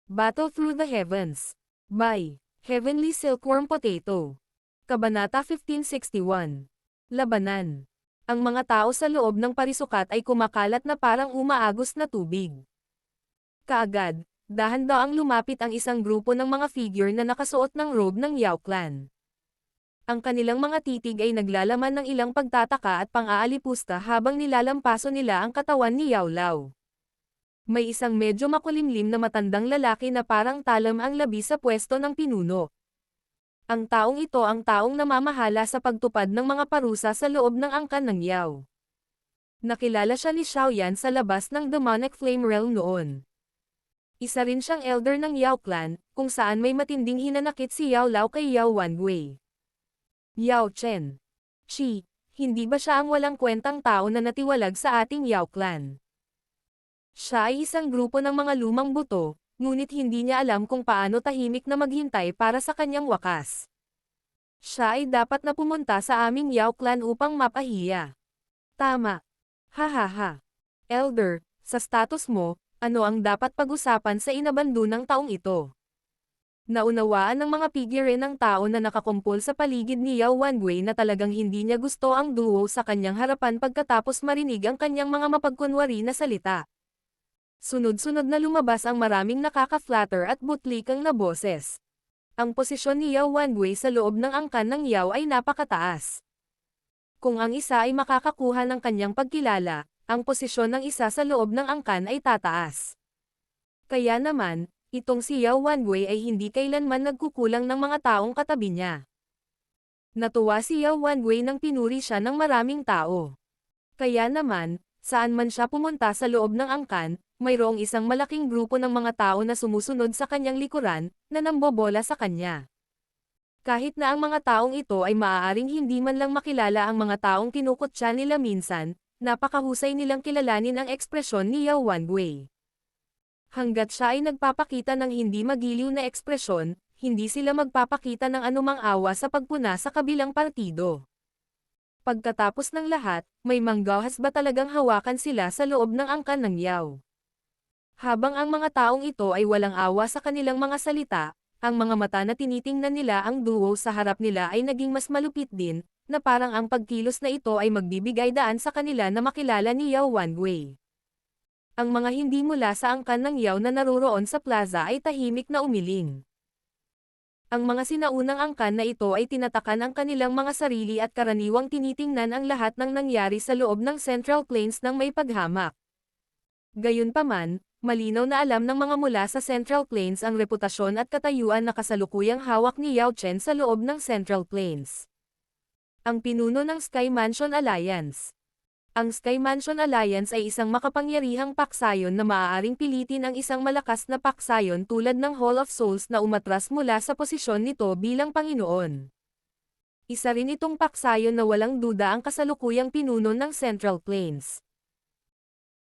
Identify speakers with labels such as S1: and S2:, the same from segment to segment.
S1: Battle Through the Heavens. By Heavenly Silkworm Potato. Kabanata 1561. Labanan. Ang mga tao sa loob ng parisukat ay kumakalat na parang umaagos na tubig. Kaagad, dahan-daang lumapit ang isang grupo ng mga figure na nakasuot ng robe ng Yao Clan. Ang kanilang mga titig ay naglalaman ng ilang pagtataka at pang-aalipusta habang nilalampaso nila ang katawan ni Yao Lao. May isang medyo makulimlim na matandang lalaki na parang talam ang labi sa pwesto ng pinuno. Ang taong ito ang taong namamahala sa pagtupad ng mga parusa sa loob ng angkan ng Yao. Nakilala siya ni Xiaoyan sa labas ng Demonic Flame Realm noon. Isa rin siyang elder ng Yao Clan, kung saan may matinding hinanakit si Yao Lao kay Yao Wanwei. Yao Chen. Hindi ba siya ang walang kwentang tao na natiwalag sa ating Yao Clan? Siya ay isang grupo ng mga lumang buto, ngunit hindi niya alam kung paano tahimik na maghintay para sa kanyang wakas. Siya ay dapat na pumunta sa aming Yao Clan upang mapahiya. Tama. Hahaha. Elder, sa status mo, ano ang dapat pag-usapan sa inabando ng taong ito? Naunawaan ng mga figure ng tao na nakakumpol sa paligid ni Yao Wanwei na talagang hindi niya gusto ang duo sa kanyang harapan pagkatapos marinig ang kanyang mga mapagkunwari na salita. Sunod-sunod na lumabas ang maraming nakaka-flatter at butlikang na boses. Ang posisyon ni Yao Wanwei sa loob ng angkan ng Yao ay napakataas. Kung ang isa ay makakakuha ng kanyang pagkilala, ang posisyon ng isa sa loob ng angkan ay tataas. Kaya naman, itong si Yao Wanwei ay hindi kailanman nagkukulang ng mga taong katabi niya. Natuwa si Yao Wanwei nang pinuri siya ng maraming tao. Kaya naman, saan man siya pumunta sa loob ng angkan, mayroong isang malaking grupo ng mga tao na sumusunod sa kanyang likuran, na nambobola sa kanya. Kahit na ang mga taong ito ay maaaring hindi man lang makilala ang mga taong kinukutya nila minsan, napakahusay nilang kilalanin ang ekspresyon ni Yao Wanwei. Hanggat siya ay nagpapakita ng hindi magiliw na ekspresyon, hindi sila magpapakita ng anumang awa sa pagpuna sa kabilang partido. Pagkatapos ng lahat, may manggahas ba talagang hawakan sila sa loob ng angkan ng Yao? Habang ang mga taong ito ay walang awa sa kanilang mga salita, ang mga mata na tinitingnan nila ang duo sa harap nila ay naging mas malupit din, na parang ang pagkilos na ito ay magbibigay daan sa kanila na makilala ni Yao Wanwei. Ang mga hindi mula sa angkan ng Yao na naroroon sa plaza ay tahimik na umiling. Ang mga sinaunang angkan na ito ay tinatakan ang kanilang mga sarili at karaniwang tinitingnan ang lahat ng nangyari sa loob ng Central Plains ng may paghamak. Gayunpaman, malinaw na alam ng mga mula sa Central Plains ang reputasyon at katayuan na kasalukuyang hawak ni Yao Chen sa loob ng Central Plains. Ang pinuno ng Sky Mansion Alliance. Ang Sky Mansion Alliance ay isang makapangyarihang paksayon na maaaring pilitin ang isang malakas na paksayon tulad ng Hall of Souls na umatras mula sa posisyon nito bilang Panginoon. Isa rin itong paksayon na walang duda ang kasalukuyang pinuno ng Central Plains.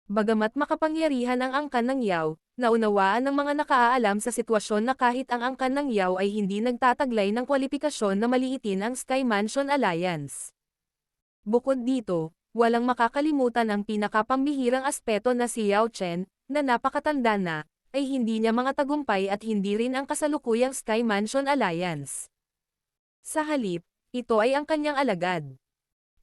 S1: Bagamat makapangyarihan ang angkan ng Yao, naunawaan ng mga nakaaalam sa sitwasyon na kahit ang angkan ng Yao ay hindi nagtataglay ng kwalipikasyon na maliitin ang Sky Mansion Alliance. Bukod dito, walang makakalimutan ang pinakapambihirang aspeto na si Yao Chen, na napakatanda na, ay hindi niya mga tagumpay at hindi rin ang kasalukuyang Sky Mansion Alliance. Sa halip, ito ay ang kanyang alagad.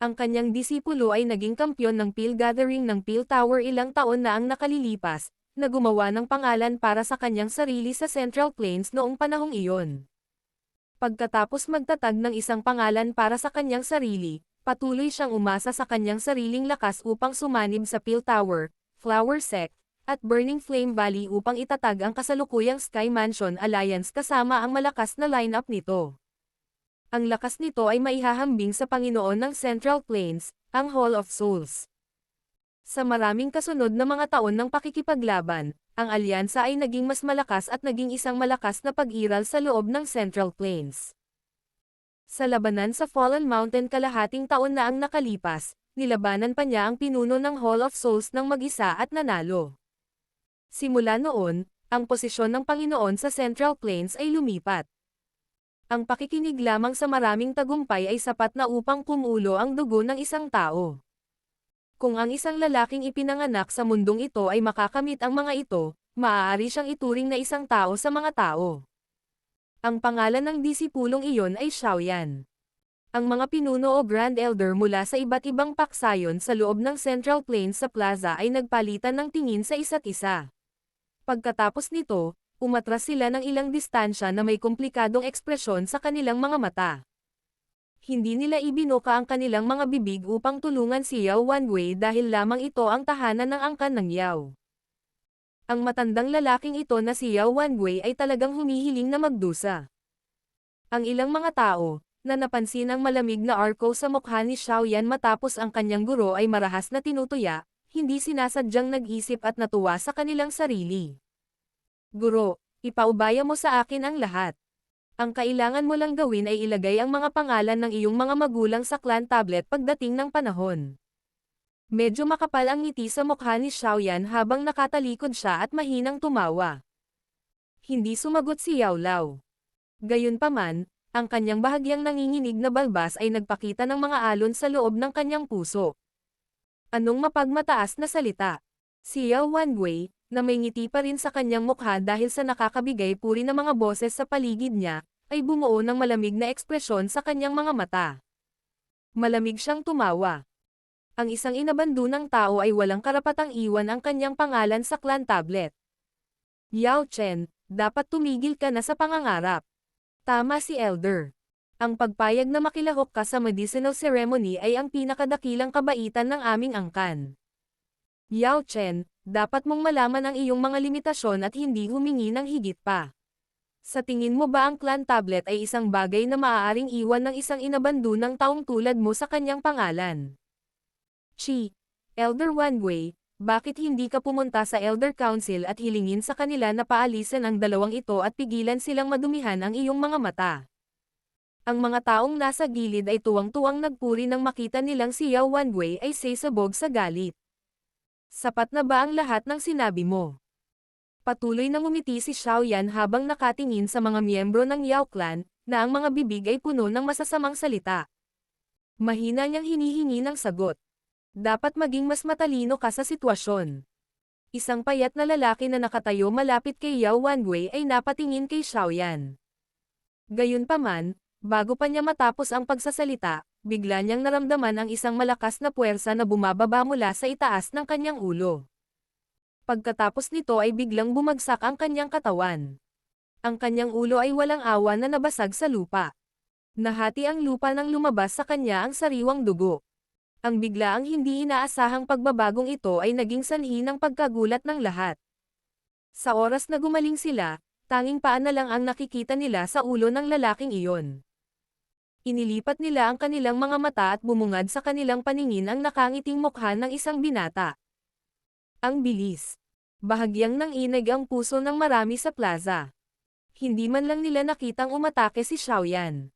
S1: Ang kanyang disipulo ay naging kampyon ng Peel Gathering ng Peel Tower ilang taon na ang nakalilipas, na gumawa ng pangalan para sa kanyang sarili sa Central Plains noong panahong iyon. Pagkatapos magtatag ng isang pangalan para sa kanyang sarili, patuloy siyang umasa sa kanyang sariling lakas upang sumanib sa Peel Tower, Flower Sect, at Burning Flame Valley upang itatag ang kasalukuyang Sky Mansion Alliance kasama ang malakas na lineup nito. Ang lakas nito ay maihahambing sa Panginoon ng Central Plains, ang Hall of Souls. Sa maraming kasunod na mga taon ng pakikipaglaban, ang alyansa ay naging mas malakas at naging isang malakas na pag-iral sa loob ng Central Plains. Sa labanan sa Fallen Mountain kalahating taon na ang nakalipas, nilabanan pa niya ang pinuno ng Hall of Souls ng mag-isa at nanalo. Simula noon, ang posisyon ng Panginoon sa Central Plains ay lumipat. Ang pakikinig lamang sa maraming tagumpay ay sapat na upang kumulo ang dugo ng isang tao. Kung ang isang lalaking ipinanganak sa mundong ito ay makakamit ang mga ito, maaari siyang ituring na isang tao sa mga tao. Ang pangalan ng disipulong iyon ay Xiaoyan. Ang mga pinuno o Grand Elder mula sa iba't ibang paksayon sa loob ng Central Plains sa plaza ay nagpalitan ng tingin sa isa't isa. Pagkatapos nito, umatras sila ng ilang distansya na may komplikadong ekspresyon sa kanilang mga mata. Hindi nila ibinuka ang kanilang mga bibig upang tulungan si Yao Wanwei dahil lamang ito ang tahanan ng angkan ng Yao. Ang matandang lalaking ito na si Yao Wanwei ay talagang humihiling na magdusa. Ang ilang mga tao, na napansin ang malamig na arco sa mukha ni Xiaoyan matapos ang kanyang guro ay marahas na tinutuya, hindi sinasadyang nag-isip at natuwa sa kanilang sarili. Guro, ipaubaya mo sa akin ang lahat. Ang kailangan mo lang gawin ay ilagay ang mga pangalan ng iyong mga magulang sa clan tablet pagdating ng panahon. Medyo makapal ang ngiti sa mukha ni Xiaoyan habang nakatalikod siya at mahinang tumawa. Hindi sumagot si Yao Lao. Gayunpaman, ang kanyang bahagyang nanginginig na balbas ay nagpakita ng mga alon sa loob ng kanyang puso. Anong mapagmataas na salita? Si Yao Wanwei, na may ngiti pa rin sa kanyang mukha dahil sa nakakabigay puri ng mga boses sa paligid niya, ay bumuo ng malamig na ekspresyon sa kanyang mga mata. Malamig siyang tumawa. Ang isang inabandunang tao ay walang karapatang iwan ang kanyang pangalan sa clan tablet. Yao Chen, dapat tumigil ka na sa pangangarap. Tama si Elder. Ang pagpayag na makilahok ka sa medicinal ceremony ay ang pinakadakilang kabaitan ng aming angkan. Yao Chen, dapat mong malaman ang iyong mga limitasyon at hindi humingi ng higit pa. Sa tingin mo ba ang clan tablet ay isang bagay na maaaring iwan ng isang inabandunang taong tulad mo sa kanyang pangalan? Chi, Elder Wanwei, bakit hindi ka pumunta sa Elder Council at hilingin sa kanila na paalisin ang dalawang ito at pigilan silang madumihan ang iyong mga mata? Ang mga taong nasa gilid ay tuwang-tuwang nagpuri nang makita nilang si Yao Wanwei ay sasabog sa galit. Sapat na ba ang lahat ng sinabi mo? Patuloy na ngumiti si Xiaoyan habang nakatingin sa mga miyembro ng Yao Clan, na ang mga bibig ay puno ng masasamang salita. Mahina niyang hinihingi ng sagot. Dapat maging mas matalino ka sa sitwasyon. Isang payat na lalaki na nakatayo malapit kay Yao Wanwei ay napatingin kay Xiaoyan. Gayunpaman, bago pa niya matapos ang pagsasalita, bigla niyang naramdaman ang isang malakas na puwersa na bumababa mula sa itaas ng kanyang ulo. Pagkatapos nito ay biglang bumagsak ang kanyang katawan. Ang kanyang ulo ay walang awa na nabasag sa lupa. Nahati ang lupa nang lumabas sa kanya ang sariwang dugo. Ang biglaang hindi inaasahang pagbabagong ito ay naging sanhi ng pagkagulat ng lahat. Sa oras na gumaling sila, tanging paa na lang ang nakikita nila sa ulo ng lalaking iyon. Inilipat nila ang kanilang mga mata at bumungad sa kanilang paningin ang nakangiting mukha ng isang binata. Ang bilis. Bahagyang nanginag ang puso ng marami sa plaza. Hindi man lang nila nakitang umatake si Xiaoyan.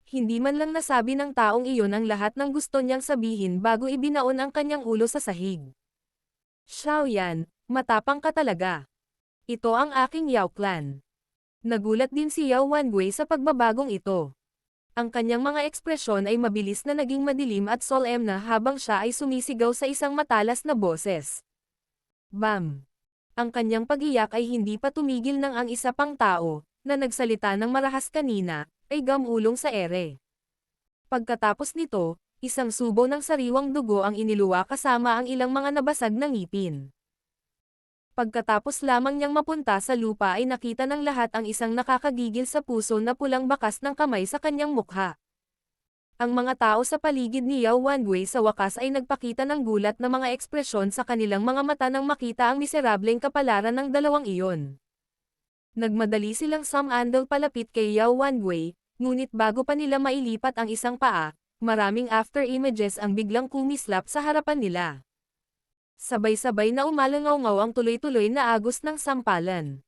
S1: Hindi man lang nasabi ng taong iyon ang lahat ng gusto niyang sabihin bago ibinaon ang kanyang ulo sa sahig. Xiaoyan, matapang ka talaga. Ito ang aking Yao Clan. Nagulat din si Yao Wanwei sa pagbabagong ito. Ang kanyang mga ekspresyon ay mabilis na naging madilim at solemn na habang siya ay sumisigaw sa isang matalas na boses. Bam! Ang kanyang pag-iyak ay hindi pa tumigil nang ang isa pang tao, na nagsalita ng marahas kanina, ay gamulong sa ere. Pagkatapos nito, isang subo ng sariwang dugo ang iniluwa kasama ang ilang mga nabasag na ngipin. Pagkatapos lamang niyang mapunta sa lupa ay nakita ng lahat ang isang nakakagigil sa puso na pulang bakas ng kamay sa kanyang mukha. Ang mga tao sa paligid ni Yao Wanwei sa wakas ay nagpakita ng gulat na mga ekspresyon sa kanilang mga mata nang makita ang miserableng kapalaran ng dalawang iyon. Nagmadali silang sumandal palapit kay Yao Wanwei, ngunit bago pa nila mailipat ang isang paa, maraming after images ang biglang kumislap sa harapan nila. Sabay-sabay na umalangaw-ngaw ang tuloy-tuloy na agos ng sampalan.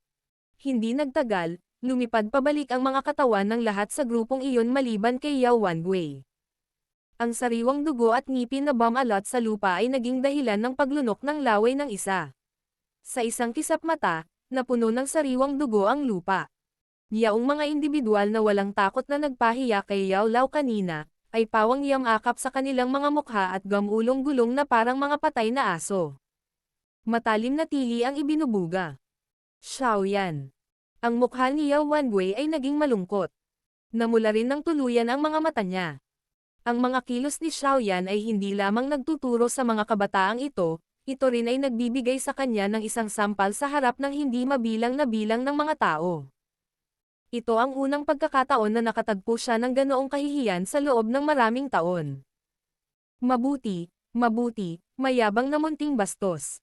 S1: Hindi nagtagal, lumipad pabalik ang mga katawan ng lahat sa grupong iyon maliban kay Yao Wanwei. Ang sariwang dugo at ngipin na bumalot sa lupa ay naging dahilan ng paglunok ng laway ng isa. Sa isang kisap mata, napuno ng sariwang dugo ang lupa. Yaong mga individual na walang takot na nagpahiya kay Yao Lao kanina, ay pawang yamakap sa kanilang mga mukha at gamulong-gulong na parang mga patay na aso. Matalim na tili ang ibinubuga. Xiaoyan. Ang mukha ni Yao Wanwei ay naging malungkot. Namula rin ng tuluyan ang mga mata niya. Ang mga kilos ni Xiaoyan ay hindi lamang nagtuturo sa mga kabataang ito rin ay nagbibigay sa kanya ng isang sampal sa harap ng hindi mabilang na bilang ng mga tao. Ito ang unang pagkakataon na nakatagpo siya ng ganoong kahihiyan sa loob ng maraming taon. Mabuti, mayabang na munting bastos.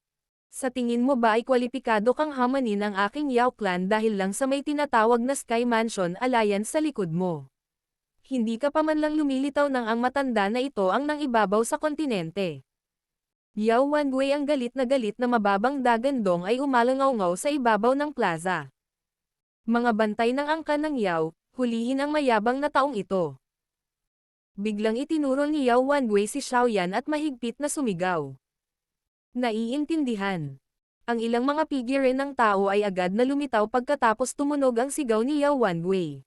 S1: Sa tingin mo ba ay kwalipikado kang hamanin ang aking Yao Clan dahil lang sa may tinatawag na Sky Mansion Alliance sa likod mo? Hindi ka pa man lang lumilitaw nang ang matanda na ito ang nangibabaw sa kontinente. Yao Wanwei ang galit na mababang dagandong ay umalangaw-ngaw sa ibabaw ng plaza. Mga bantay ng angkan ng Yao, hulihin ang mayabang na taong ito. Biglang itinuro ni Yao Wanwei si Xiaoyan at mahigpit na sumigaw. Naiintindihan. Ang ilang mga figure ng tao ay agad na lumitaw pagkatapos tumunog ang sigaw ni Yao Wanwei.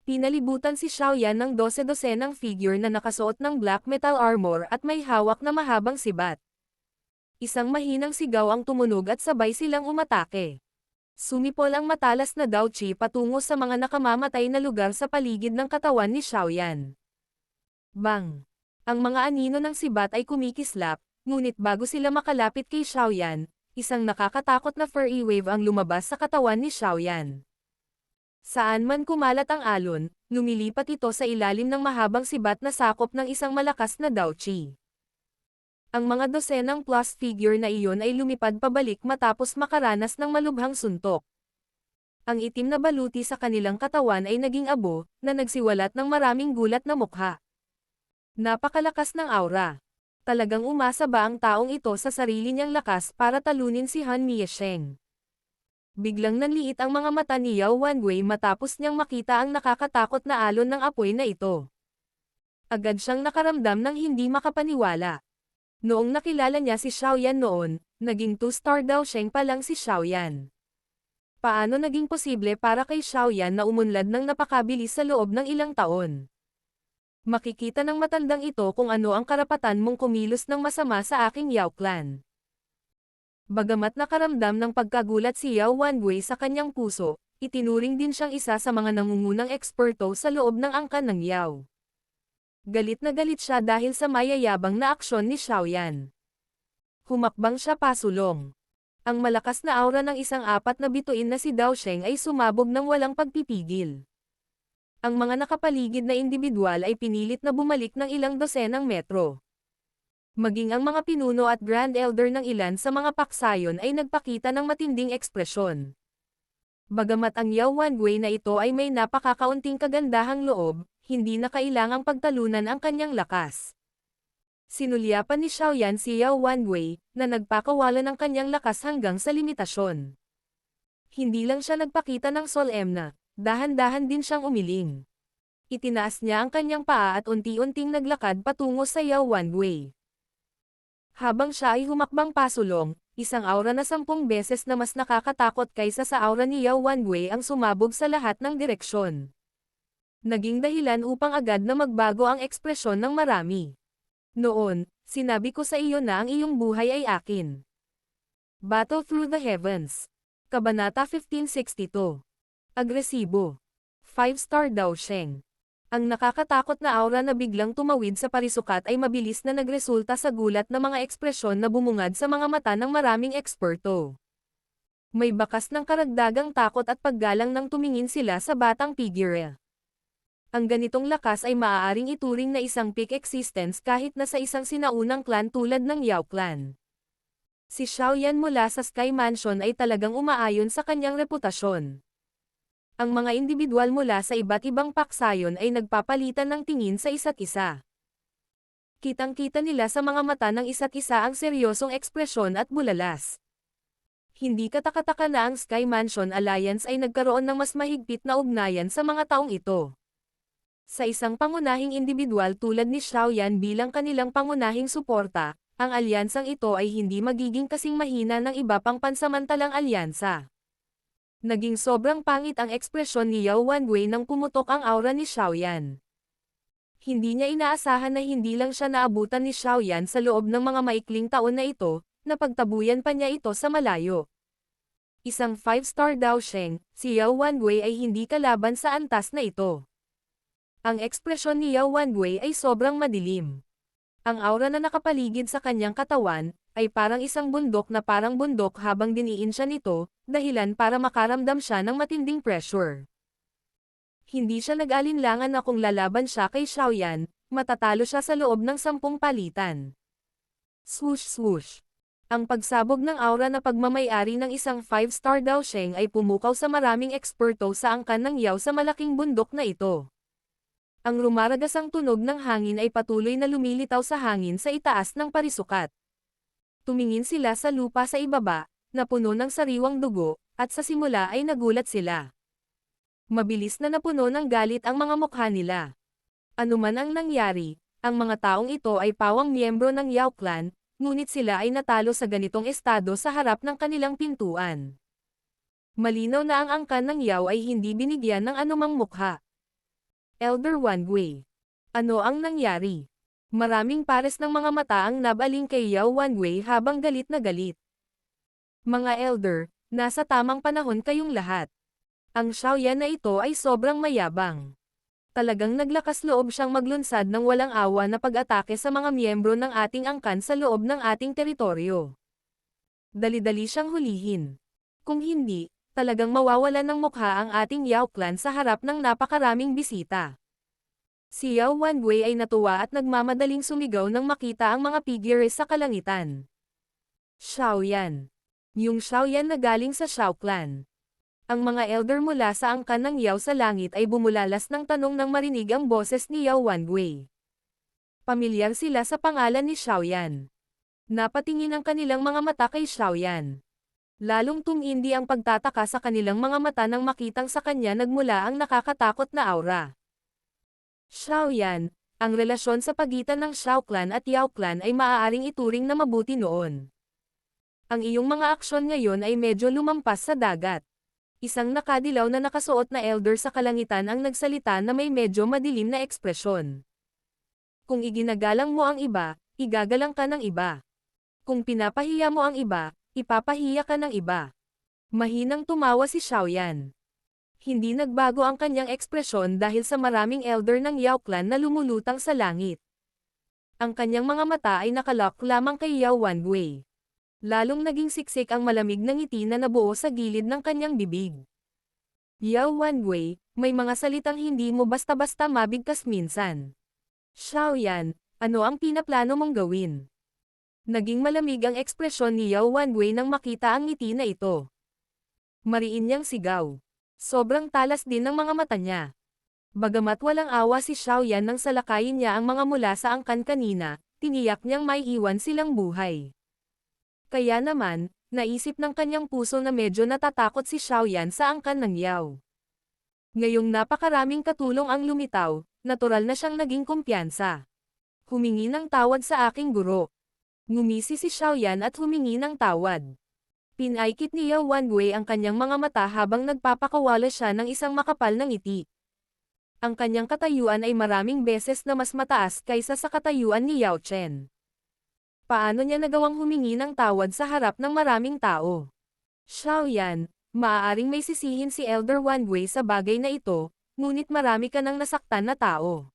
S1: Pinalibutan si Xiaoyan ng 12-dosenang figure na nakasuot ng black metal armor at may hawak na mahabang sibat. Isang mahinang sigaw ang tumunog at sabay silang umatake. Sumipol ang matalas na Daochi patungo sa mga nakamamatay na lugar sa paligid ng katawan ni Xiaoyan. Bang! Ang mga anino ng sibat ay kumikislap, ngunit bago sila makalapit kay Xiaoyan, isang nakakatakot na furry wave ang lumabas sa katawan ni Xiaoyan. Saan man kumalat ang alon, lumilipat ito sa ilalim ng mahabang sibat na sakop ng isang malakas na Daochi. Ang mga dosenang plus figure na iyon ay lumipad pabalik matapos makaranas ng malubhang suntok. Ang itim na baluti sa kanilang katawan ay naging abo, na nagsiwalat ng maraming gulat na mukha. Napakalakas ng aura. Talagang umasa ba ang taong ito sa sarili niyang lakas para talunin si Han Miesheng? Biglang nanliit ang mga mata ni Yao Wanwei matapos niyang makita ang nakakatakot na alon ng apoy na ito. Agad siyang nakaramdam ng hindi makapaniwala. Noong nakilala niya si Xiaoyan noon, naging 2-star daw Sheng pa lang si Xiaoyan. Paano naging posible para kay Xiaoyan na umunlad ng napakabilis sa loob ng ilang taon? Makikita ng matandang ito kung ano ang karapatan mong kumilos ng masama sa aking Yao Clan. Bagamat nakaramdam ng pagkagulat si Yao Wanwei sa kanyang puso, itinuring din siyang isa sa mga nangungunang eksperto sa loob ng angkan ng Yao. Galit na galit siya dahil sa mayayabang na aksyon ni Xiaoyan. Humakbang siya pasulong. Ang malakas na aura ng isang apat na bituin na si Dao Sheng ay sumabog ng walang pagpipigil. Ang mga nakapaligid na individual ay pinilit na bumalik ng ilang dosenang metro. Maging ang mga pinuno at grand elder ng ilan sa mga paksayon ay nagpakita ng matinding ekspresyon. Bagamat ang Yao Wanwei na ito ay may napakakaunting kagandahang loob, hindi na kailangang pagtalunan ang kanyang lakas. Sinulyapan ni Xiaoyan si Yao Wanwei, na nagpakawala ng kanyang lakas hanggang sa limitasyon. Hindi lang siya nagpakita ng solemna, dahan-dahan din siyang umiling. Itinaas niya ang kanyang paa at unti-unting naglakad patungo sa Yao Wanwei. Habang siya ay humakbang pasulong, isang aura na 10 beses na mas nakakatakot kaysa sa aura ni Yao Wanwei ang sumabog sa lahat ng direksyon. Naging dahilan upang agad na magbago ang ekspresyon ng marami. Noon, sinabi ko sa iyo na ang iyong buhay ay akin. Battle Through the Heavens. Kabanata 1562. Agresibo. 5-star Dao Sheng. Ang nakakatakot na aura na biglang tumawid sa parisukat ay mabilis na nagresulta sa gulat na mga ekspresyon na bumungad sa mga mata ng maraming eksperto. May bakas ng karagdagang takot at paggalang nang tumingin sila sa batang figure. Ang ganitong lakas ay maaaring ituring na isang peak existence kahit na sa isang sinaunang clan tulad ng Yao Clan. Si Xiaoyan mula sa Sky Mansion ay talagang umaayon sa kanyang reputasyon. Ang mga individual mula sa iba't ibang paksayon ay nagpapalitan ng tingin sa isa't isa. Kitang-kita nila sa mga mata ng isa't isa ang seryosong ekspresyon at bulalas. Hindi katakataka na ang Sky Mansion Alliance ay nagkaroon ng mas mahigpit na ugnayan sa mga taong ito. Sa isang pangunahing individual tulad ni Xiaoyan bilang kanilang pangunahing suporta, ang alyansang ito ay hindi magiging kasing mahina ng iba pang pansamantalang alyansa. Naging sobrang pangit ang ekspresyon ni Yao Wanwei nang pumutok ang aura ni Xiaoyan. Hindi niya inaasahan na hindi lang siya naabutan ni Xiaoyan sa loob ng mga maikling taon na ito, na pagtabuyan pa niya ito sa malayo. Isang 5-star daw Sheng, si Yao Wangwei ay hindi kalaban sa antas na ito. Ang ekspresyon ni Yao Wangwei ay sobrang madilim. Ang aura na nakapaligid sa kanyang katawan, ay parang isang bundok na parang bundok habang diniin siya nito, dahilan para makaramdam siya ng matinding pressure. Hindi siya nag-alinlangan na kung lalaban siya kay Xiaoyan, matatalo siya sa loob ng 10 palitan. Swoosh swoosh. Ang pagsabog ng aura na pagmamay-ari ng isang 5-star daw Sheng ay pumukaw sa maraming eksperto sa angkan ng Yao sa malaking bundok na ito. Ang rumaragasang tunog ng hangin ay patuloy na lumilitaw sa hangin sa itaas ng parisukat. Tumingin sila sa lupa sa ibaba, na puno ng sariwang dugo, at sa simula ay nagulat sila. Mabilis na napuno ng galit ang mga mukha nila. Ano man ang nangyari, ang mga taong ito ay pawang miyembro ng Yao Clan, ngunit sila ay natalo sa ganitong estado sa harap ng kanilang pintuan. Malinaw na ang angkan ng Yao ay hindi binigyan ng anumang mukha. Elder Wangwei. Ano ang nangyari? Maraming pares ng mga mata ang nabaling kay Yao Wangwei habang galit na galit. Mga elder, nasa tamang panahon kayong lahat. Ang Xiaoyan na ito ay sobrang mayabang. Talagang naglakas loob siyang maglunsad ng walang awa na pag-atake sa mga miyembro ng ating angkan sa loob ng ating teritoryo. Dali-dali siyang hulihin. Kung hindi, talagang mawawalan ng mukha ang ating Yao Clan sa harap ng napakaraming bisita. Si Yao Wangwei ay natuwa at nagmamadaling sumigaw nang makita ang mga figures sa kalangitan. Xiaoyan. Yung Xiaoyan na galing sa Xiao Clan. Ang mga elder mula sa angkan ng Yao sa langit ay bumulalas ng tanong nang marinig ang boses ni Yao Wangwei. Pamilyar sila sa pangalan ni Xiaoyan. Napatingin ang kanilang mga mata kay Xiaoyan. Lalong tumindi ang pagtataka sa kanilang mga mata nang makitang sa kanya nagmula ang nakakatakot na aura. Xiaoyan, ang relasyon sa pagitan ng Xiao Clan at Yao Clan ay maaaring ituring na mabuti noon. Ang iyong mga aksyon ngayon ay medyo lumampas sa dagat. Isang nakadilaw na nakasuot na elder sa kalangitan ang nagsalita na may medyo madilim na ekspresyon. Kung iginagalang mo ang iba, igagalang ka ng iba. Kung pinapahiya mo ang iba, ipapahiya ka ng iba. Mahinang tumawa si Xiaoyan. Hindi nagbago ang kanyang ekspresyon dahil sa maraming elder ng Yao Clan na lumulutang sa langit. Ang kanyang mga mata ay nakalock lamang kay Yao Wangwei. Lalong naging siksik ang malamig na ngiti na nabuo sa gilid ng kanyang bibig. Yao Wangwei, may mga salitang hindi mo basta-basta mabigkas minsan. Xiaoyan, ano ang pinaplano mong gawin? Naging malamig ang ekspresyon ni Yao Wangwei nang makita ang ngiti na ito. Mariin niyang sigaw. Sobrang talas din ng mga mata niya. Bagamat walang awa si Xiaoyan nang salakayin niya ang mga mula sa angkan kanina, tiniyak niyang may iwan silang buhay. Kaya naman, naisip ng kanyang puso na medyo natatakot si Xiaoyan sa angkan ng Yao. Ngayong napakaraming katulong ang lumitaw, natural na siyang naging kumpiyansa. Humingi ng tawad sa aking guro. Ngumisi si Xiaoyan at humingi ng tawad. Pinaikit ni Yao Wangwei ang kanyang mga mata habang nagpapakawala siya ng isang makapal na ngiti. Ang kanyang katayuan ay maraming beses na mas mataas kaysa sa katayuan ni Yao Chen. Paano niya nagawang humingi ng tawad sa harap ng maraming tao? Xiaoyan, maaaring may sisihin si Elder Wangwei sa bagay na ito, ngunit marami ka nang nasaktan na tao.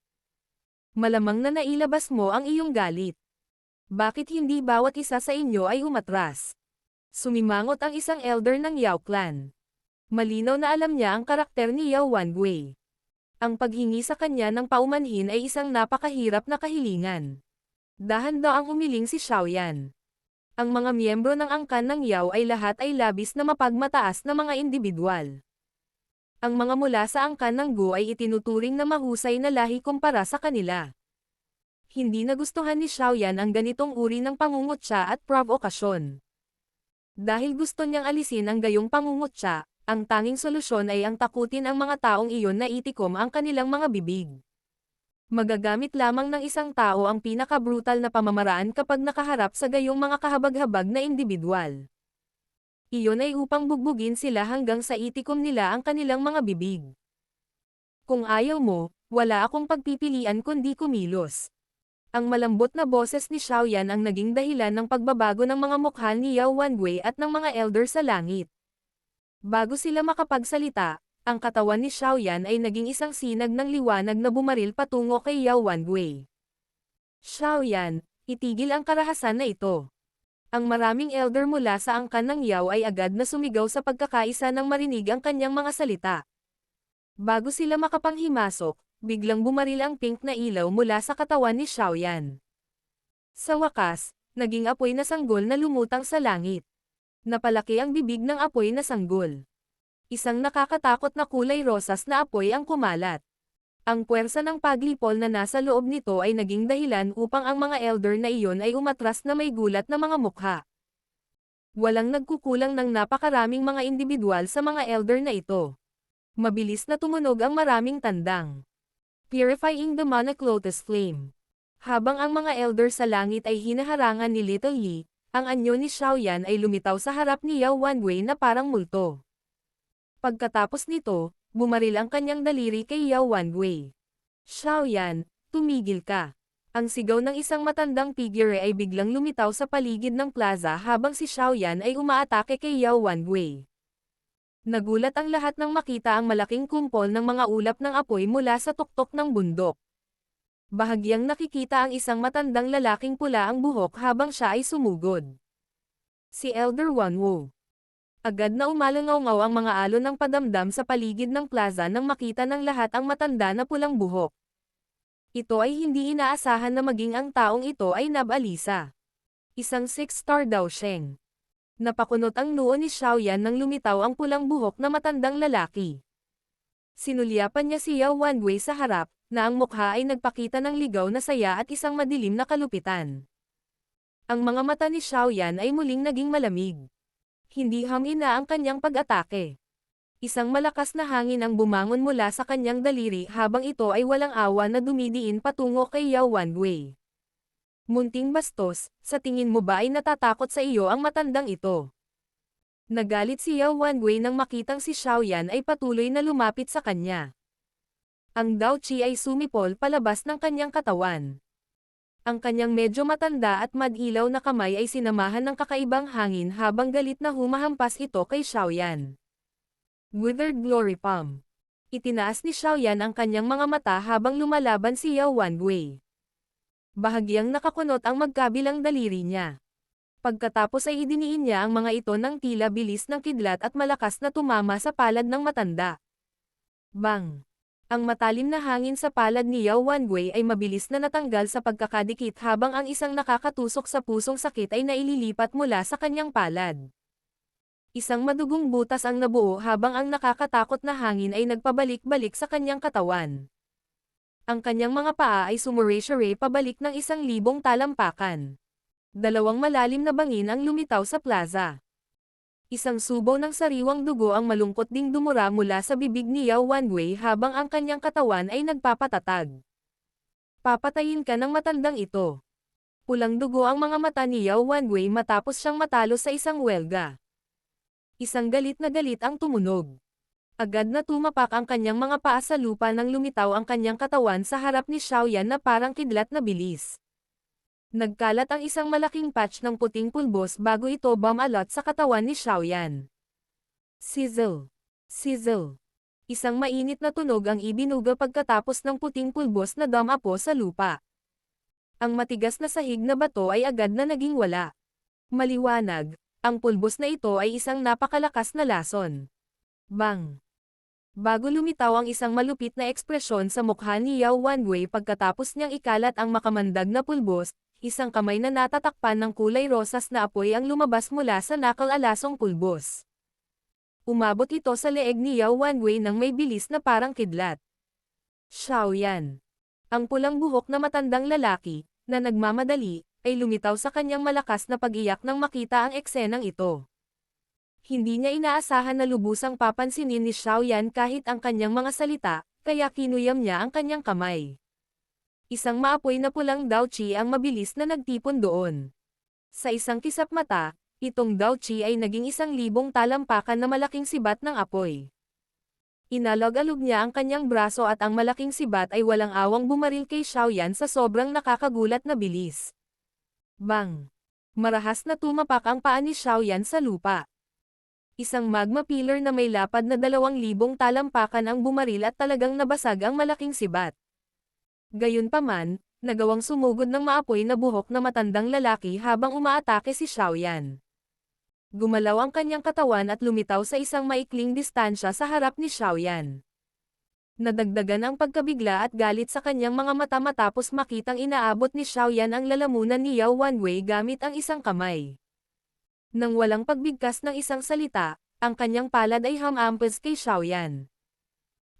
S1: Malamang na nailabas mo ang iyong galit. Bakit hindi bawat isa sa inyo ay umatras? Sumimangot ang isang elder ng Yao Clan. Malinaw na alam niya ang karakter ni Yao Wangwei. Ang paghingi sa kanya ng paumanhin ay isang napakahirap na kahilingan. Dahan-daang umiling si Xiaoyan. Ang mga miyembro ng angkan ng Yao ay lahat ay labis na mapagmataas na mga individual. Ang mga mula sa angkan ng Gu ay itinuturing na mahusay na lahi kumpara sa kanila. Hindi nagustuhan ni Xiaoyan ang ganitong uri ng pangungutya at provokasyon. Dahil gusto niyang alisin ang gayong pangungutya, ang tanging solusyon ay ang takutin ang mga taong iyon na itikom ang kanilang mga bibig. Magagamit lamang ng isang tao ang pinaka-brutal na pamamaraan kapag nakaharap sa gayong mga kahabag-habag na individual. Iyon ay upang bugbugin sila hanggang sa itikom nila ang kanilang mga bibig. Kung ayaw mo, wala akong pagpipilian kundi kumilos. Ang malambot na boses ni Xiaoyan ang naging dahilan ng pagbabago ng mga mukha ni Yao Wangwei at ng mga elder sa langit. Bago sila makapagsalita, ang katawan ni Xiaoyan ay naging isang sinag ng liwanag na bumaril patungo kay Yao Wanwei. Xiaoyan, itigil ang karahasan na ito. Ang maraming elder mula sa angkan ng Yao ay agad na sumigaw sa pagkakaisa nang marinig ang kanyang mga salita. Bago sila makapanghimasok, biglang bumaril ang pink na ilaw mula sa katawan ni Xiaoyan. Sa wakas, naging apoy na sanggol na lumutang sa langit. Napalaki ang bibig ng apoy na sanggol. Isang nakakatakot na kulay rosas na apoy ang kumalat. Ang puwersa ng paglipol na nasa loob nito ay naging dahilan upang ang mga elder na iyon ay umatras na may gulat na mga mukha. Walang nagkukulang ng napakaraming mga individual sa mga elder na ito. Mabilis na tumunog ang maraming tandang. Purifying the Monarch Lotus Flame. Habang ang mga elder sa langit ay hinaharangan ni Little Yi, ang anyo ni Xiaoyan ay lumitaw sa harap ni Yao Wanwei na parang multo. Pagkatapos nito, bumaril ang kanyang daliri kay Yao Wanwei. Xiaoyan, tumigil ka. Ang sigaw ng isang matandang figure ay biglang lumitaw sa paligid ng plaza habang si Xiaoyan ay umaatake kay Yao Wanwei. Nagulat ang lahat nang makita ang malaking kumpol ng mga ulap ng apoy mula sa tuktok ng bundok. Bahagyang nakikita ang isang matandang lalaking pula ang buhok habang siya ay sumugod. Si Elder Wanwo. Agad na umalangaw-ngaw ang mga alon ng padamdam sa paligid ng plaza nang makita ng lahat ang matanda na pulang buhok. Ito ay hindi inaasahan na maging ang taong ito ay nabalisa. Isang 6-star daw Sheng. Napakunot ang noo ni Xiaoyan nang lumitaw ang pulang buhok na matandang lalaki. Sinulyapan niya si Yao Wanwei sa harap, na ang mukha ay nagpakita ng ligaw na saya at isang madilim na kalupitan. Ang mga mata ni Xiaoyan ay muling naging malamig. Hindi hamina ang kanyang pag-atake. Isang malakas na hangin ang bumangon mula sa kanyang daliri habang ito ay walang awa na dumidiin patungo kay Yao Wanwei. Munting bastos, sa tingin mo ba ay natatakot sa iyo ang matandang ito? Nagalit si Yao Wanwei nang makitang si Xiaoyan ay patuloy na lumapit sa kanya. Ang Dao Qi ay sumipol palabas ng kanyang katawan. Ang kanyang medyo matanda at madilaw na kamay ay sinamahan ng kakaibang hangin habang galit na humahampas ito kay Xiaoyan. Withered Glory Palm. Itinaas ni Xiaoyan ang kanyang mga mata habang lumalaban si Yao Wanwei. Bahagyang nakakunot ang magkabilang daliri niya. Pagkatapos ay idiniin niya ang mga ito ng tila bilis ng kidlat at malakas na tumama sa palad ng matanda. Bang! Ang matalim na hangin sa palad ni Yao Wanwei ay mabilis na natanggal sa pagkakadikit habang ang isang nakakatusok sa pusong sakit ay naililipat mula sa kanyang palad. Isang madugong butas ang nabuo habang ang nakakatakot na hangin ay nagpabalik-balik sa kanyang katawan. Ang kanyang mga paa ay sumuray-shuray pabalik ng 1,000 talampakan. Dalawang malalim na bangin ang lumitaw sa plaza. Isang subo ng sariwang dugo ang malungkot ding dumura mula sa bibig ni Yao Wanwei habang ang kanyang katawan ay nagpapatatag. Papatayin ka ng matandang ito. Pulang dugo ang mga mata ni Yao Wanwei matapos siyang matalo sa isang welga. Isang galit na galit ang tumunog. Agad na tumapak ang kanyang mga paa sa lupa nang lumitaw ang kanyang katawan sa harap ni Xiaoyan na parang kidlat na bilis. Nagkalat ang isang malaking patch ng puting pulbos bago ito bumalot sa katawan ni Xiaoyan. Sizzle! Sizzle! Isang mainit na tunog ang ibinuga pagkatapos ng puting pulbos na dumapo sa lupa. Ang matigas na sahig na bato ay agad na naging wala. Maliwanag, ang pulbos na ito ay isang napakalakas na lason. Bang! Bago lumitaw ang isang malupit na ekspresyon sa mukha ni Yao Wanwei pagkatapos niyang ikalat ang makamandag na pulbos, isang kamay na natatakpan ng kulay rosas na apoy ang lumabas mula sa nakal-alasong pulbos. Umabot ito sa leeg ni Yao Wanwei nang may bilis na parang kidlat. Xiaoyan. Ang pulang buhok na matandang lalaki, na nagmamadali, ay lumitaw sa kanyang malakas na pag-iyak nang makita ang eksenang ito. Hindi niya inaasahan na lubusang papansinin ni Xiaoyan kahit ang kanyang mga salita, kaya kinuyam niya ang kanyang kamay. Isang maapoy na pulang Dao Qi ang mabilis na nagtipon doon. Sa isang kisap mata, itong Dao Qi ay naging 1,000 talampakan na malaking sibat ng apoy. Inalog-alog niya ang kanyang braso at ang malaking sibat ay walang awang bumaril kay Xiaoyan sa sobrang nakakagulat na bilis. Bang! Marahas na tumapak ang paa ni Xiaoyan sa lupa. Isang magma pillar na may lapad na 2,000 talampakan ang bumaril at talagang nabasag ang malaking sibat. Gayunpaman, nagawang sumugod ng maapoy na buhok na matandang lalaki habang umaatake si Xiaoyan. Gumalaw ang kanyang katawan at lumitaw sa isang maikling distansya sa harap ni Xiaoyan. Nadagdagan ang pagkabigla at galit sa kanyang mga mata matapos makitang inaabot ni Xiaoyan ang lalamunan ni Yao Wanwei gamit ang isang kamay. Nang walang pagbigkas ng isang salita, ang kanyang palad ay humampas kay Xiaoyan.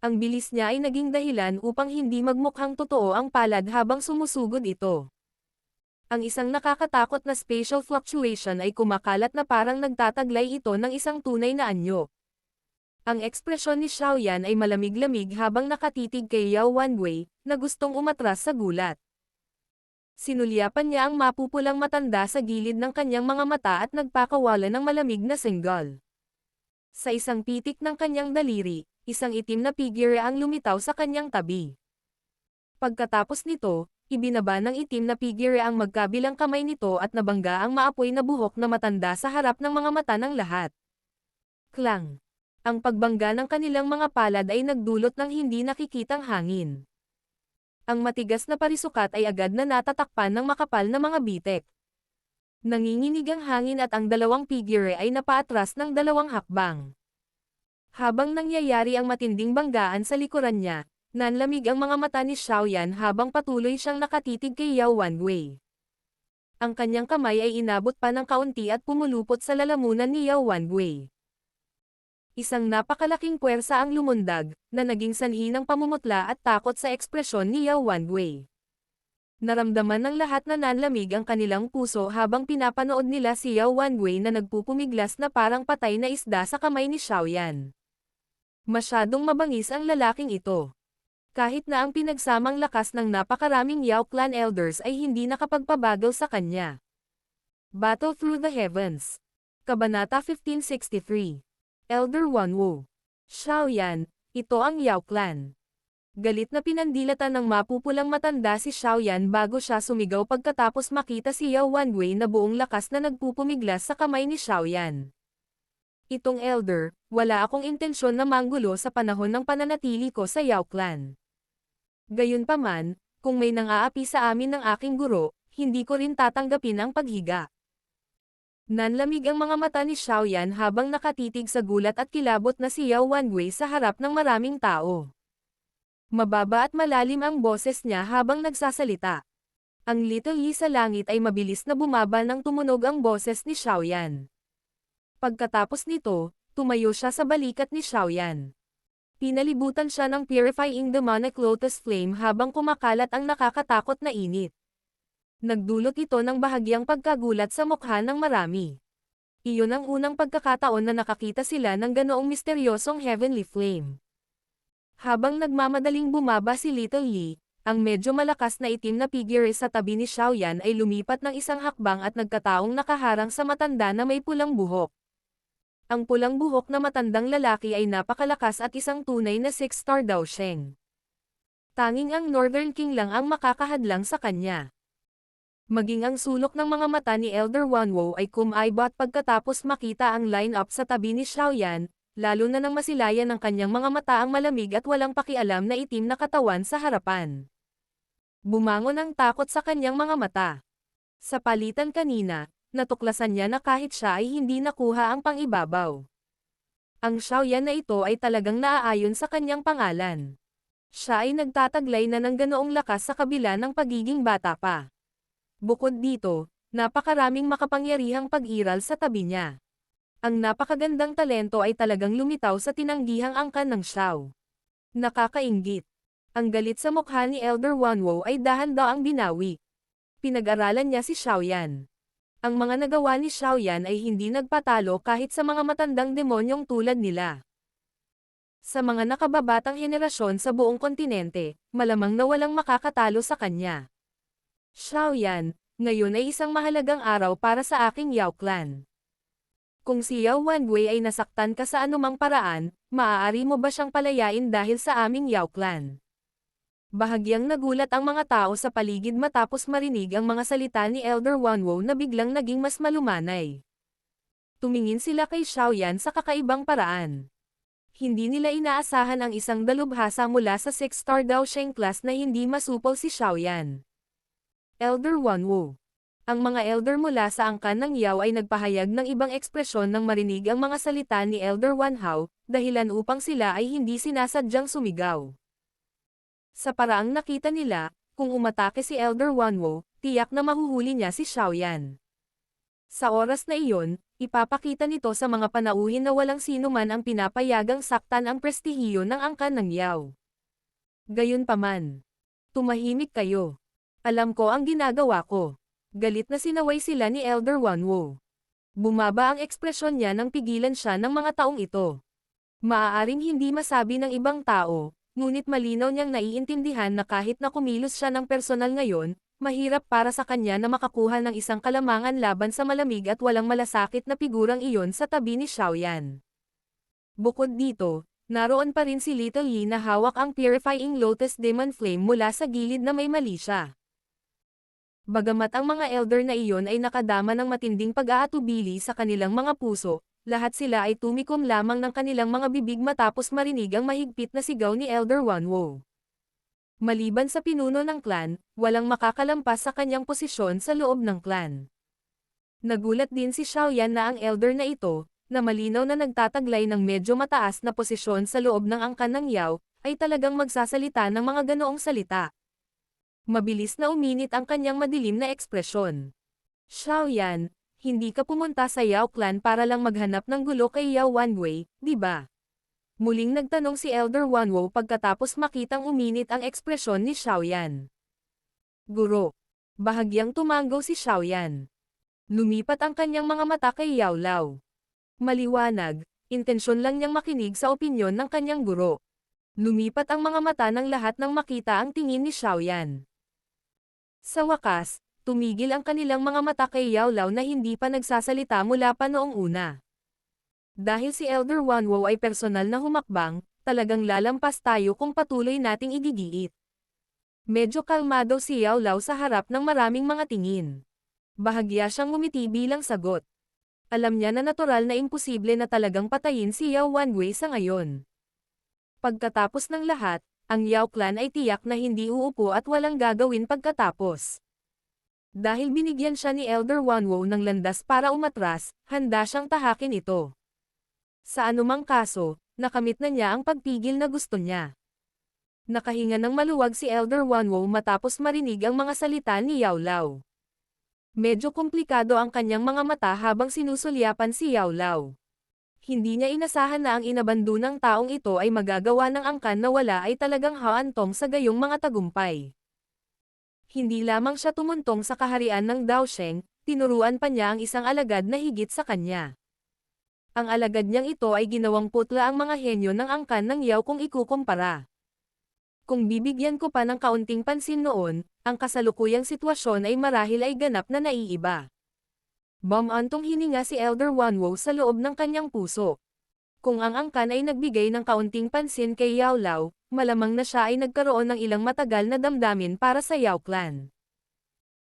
S1: Ang bilis niya ay naging dahilan upang hindi magmukhang totoo ang palad habang sumusugod ito. Ang isang nakakatakot na spatial fluctuation ay kumakalat na parang nagtataglay ito ng isang tunay na anyo. Ang ekspresyon ni Xiaoyan ay malamig-lamig habang nakatitig kay Yao Wanwei, na gustong umatras sa gulat. Sinulyapan niya ang mapupulang matanda sa gilid ng kanyang mga mata at nagpakawala ng malamig na singgol. Sa isang pitik ng kanyang daliri, isang itim na figure ang lumitaw sa kanyang tabi. Pagkatapos nito, ibinaba ng itim na figure ang magkabilang kamay nito at nabangga ang maapoy na buhok na matanda sa harap ng mga mata ng lahat. Klang! Ang pagbangga ng kanilang mga palad ay nagdulot ng hindi nakikitang hangin. Ang matigas na parisukat ay agad na natatakpan ng makapal na mga bitek. Nanginginig ang hangin at ang dalawang figure ay napaatras ng 2 hakbang. Habang nangyayari ang matinding banggaan sa likuran niya, nanlamig ang mga mata ni Xiaoyan habang patuloy siyang nakatitig kay Yao Wanwei. Ang kanyang kamay ay inabot pa ng kaunti at pumulupot sa lalamunan ni Yao Wanwei. Isang napakalaking puwersa ang lumundag, na naging sanhi ng pamumutla at takot sa ekspresyon ni Yao Wanwei. Naramdaman ng lahat na nanlamig ang kanilang puso habang pinapanood nila si Yao Wanwei na nagpupumiglas na parang patay na isda sa kamay ni Xiaoyan. Masyadong mabangis ang lalaking ito. Kahit na ang pinagsamang lakas ng napakaraming Yao Clan Elders ay hindi nakapagpabagal sa kanya. Battle Through the Heavens. Kabanata 1563. Elder Wanwu. Xiaoyan, ito ang Yao Clan. Galit na pinandilatan ng mapupulang matanda si Xiaoyan bago siya sumigaw pagkatapos makita si Yao Wanwei na buong lakas na nagpupumiglas sa kamay ni Xiaoyan. Itong elder, wala akong intensyon na manggulo sa panahon ng pananatili ko sa Yao Clan. Gayunpaman, kung may nang-aapi sa amin ng aking guro, hindi ko rin tatanggapin ang paghiga. Nanlamig ang mga mata ni Xiaoyan habang nakatitig sa gulat at kilabot na si Yao Wanwei sa harap ng maraming tao. Mababa at malalim ang boses niya habang nagsasalita. Ang Little Yi sa langit ay mabilis na bumaba nang tumunog ang boses ni Xiaoyan. Pagkatapos nito, tumayo siya sa balikat ni Xiaoyan. Pinalibutan siya ng purifying demonic lotus flame habang kumakalat ang nakakatakot na init. Nagdulot ito ng bahagyang pagkagulat sa mukha ng marami. Iyon ang unang pagkakataon na nakakita sila ng ganoong misteryosong heavenly flame. Habang nagmamadaling bumaba si Little Yi, ang medyo malakas na itim na figure sa tabi ni Xiaoyan ay lumipat ng isang hakbang at nagkataong nakaharang sa matanda na may pulang buhok. Ang pulang buhok na matandang lalaki ay napakalakas at isang tunay na 6-star Dao Sheng. Tanging ang Northern King lang ang makakahadlang sa kanya. Maging ang sulok ng mga mata ni Elder Wanwu ay kumaibot pagkatapos makita ang line-up sa tabi ni Xiaoyan, lalo na nang masilayan ng kanyang mga mata ang malamig at walang pakialam na itim na katawan sa harapan. Bumangon ang takot sa kanyang mga mata. Sa palitan kanina, natuklasan niya na kahit siya ay hindi nakuha ang pangibabaw. Ang Xiaoyan na ito ay talagang naaayon sa kanyang pangalan. Siya ay nagtataglay na ng ganoong lakas sa kabila ng pagiging bata pa. Bukod dito, napakaraming makapangyarihang pag-iral sa tabi niya. Ang napakagandang talento ay talagang lumitaw sa tinanggihang angkan ng Xiao. Nakakainggit. Ang galit sa mukha ni Elder Wanwu ay dahan-daang binawi. Pinag-aralan niya si Xiaoyan. Ang mga nagawa ni Xiaoyan ay hindi nagpatalo kahit sa mga matandang demonyong tulad nila. Sa mga nakababatang henerasyon sa buong kontinente, malamang na walang makakatalo sa kanya. Xiaoyan, ngayon ay isang mahalagang araw para sa aking Yao Clan. Kung si Yao Wanwei ay nasaktan ka sa anumang paraan, maaari mo ba siyang palayain dahil sa aming Yao Clan? Bahagyang nagulat ang mga tao sa paligid matapos marinig ang mga salita ni Elder Wanwu na biglang naging mas malumanay. Tumingin sila kay Xiaoyan sa kakaibang paraan. Hindi nila inaasahan ang isang dalubhasa mula sa 6-star Daosheng class na hindi masupol si Xiaoyan. Elder Wanwu. Ang mga elder mula sa angkan ng Yao ay nagpahayag ng ibang ekspresyon nang marinig ang mga salita ni Elder Wanhao, dahilan upang sila ay hindi sinasadyang sumigaw. Sa paraang nakita nila, kung umatake si Elder Wanwu, tiyak na mahuhuli niya si Xiaoyan. Sa oras na iyon, ipapakita nito sa mga panauhin na walang sino man ang pinapayagang saktan ang prestihiyo ng angkan ng Yao. Gayunpaman, tumahimik kayo. Alam ko ang ginagawa ko. Galit na sinaway sila ni Elder Wanwu. Bumaba ang ekspresyon niya nang pigilan siya ng mga taong ito. Maaaring hindi masabi ng ibang tao, ngunit malinaw niyang naiintindihan na kahit na kumilos siya ng personal ngayon, mahirap para sa kanya na makakuha ng isang kalamangan laban sa malamig at walang malasakit na figurang iyon sa tabi ni Xiaoyan. Bukod dito, naroon pa rin si Little Yi na hawak ang Purifying Lotus Demon Flame mula sa gilid na may mali siya. Bagamat ang mga elder na iyon ay nakadama ng matinding pag-aatubili sa kanilang mga puso, lahat sila ay tumikom lamang ng kanilang mga bibig matapos marinig ang mahigpit na sigaw ni Elder Wanwu. Maliban sa pinuno ng clan, walang makakalampas sa kanyang posisyon sa loob ng clan. Nagulat din si Xiaoyan na ang elder na ito, na malinaw na nagtataglay ng medyo mataas na posisyon sa loob ng angkan ng Yao, ay talagang magsasalita ng mga ganoong salita. Mabilis na uminit ang kanyang madilim na ekspresyon. Xiaoyan, hindi ka pumunta sa Yao clan para lang maghanap ng gulo kay Yao Wanwei, di ba? Muling nagtanong si Elder Wanwu pagkatapos makitang uminit ang ekspresyon ni Xiaoyan. Guro. Bahagyang tumanggaw si Xiaoyan. Lumipat ang kanyang mga mata kay Yao Lao. Maliwanag, intensyon lang niyang makinig sa opinyon ng kanyang guro. Lumipat ang mga mata ng lahat nang makita ang tingin ni Xiaoyan. Sa wakas, tumigil ang kanilang mga mata kay Yao Lao na hindi pa nagsasalita mula pa noong una. Dahil si Elder Wanwu ay personal na humakbang, talagang lalampas tayo kung patuloy nating igigiit. Medyo kalmado si Yao Lao sa harap ng maraming mga tingin. Bahagya siyang ngumiti bilang sagot. Alam niya na natural na imposible na talagang patayin si Yao Wanwei sa ngayon. Pagkatapos ng lahat, ang Yao clan ay tiyak na hindi uupo at walang gagawin pagkatapos. Dahil binigyan siya ni Elder Wanwu ng landas para umatras, handa siyang tahakin ito. Sa anumang kaso, nakamit na niya ang pagpigil na gusto niya. Nakahinga ng maluwag si Elder Wanwu matapos marinig ang mga salita ni Yao Lao. Medyo komplikado ang kanyang mga mata habang sinusulyapan si Yao Lao. Hindi niya inasahan na ang inabando ng taong ito ay magagawa ng angkan na wala ay talagang haantong sa gayong mga tagumpay. Hindi lamang siya tumuntong sa kaharian ng Daosheng, tinuruan pa niya ang isang alagad na higit sa kanya. Ang alagad niyang ito ay ginawang putla ang mga henyo ng angkan ng Yao kung ikukumpara. Kung bibigyan ko pa ng kaunting pansin noon, ang kasalukuyang sitwasyon ay marahil ay ganap na naiiba. Bumantong hininga si Elder Wanwu sa loob ng kanyang puso. Kung ang angkan ay nagbigay ng kaunting pansin kay Yao Lao, malamang na siya ay nagkaroon ng ilang matagal na damdamin para sa Yao clan.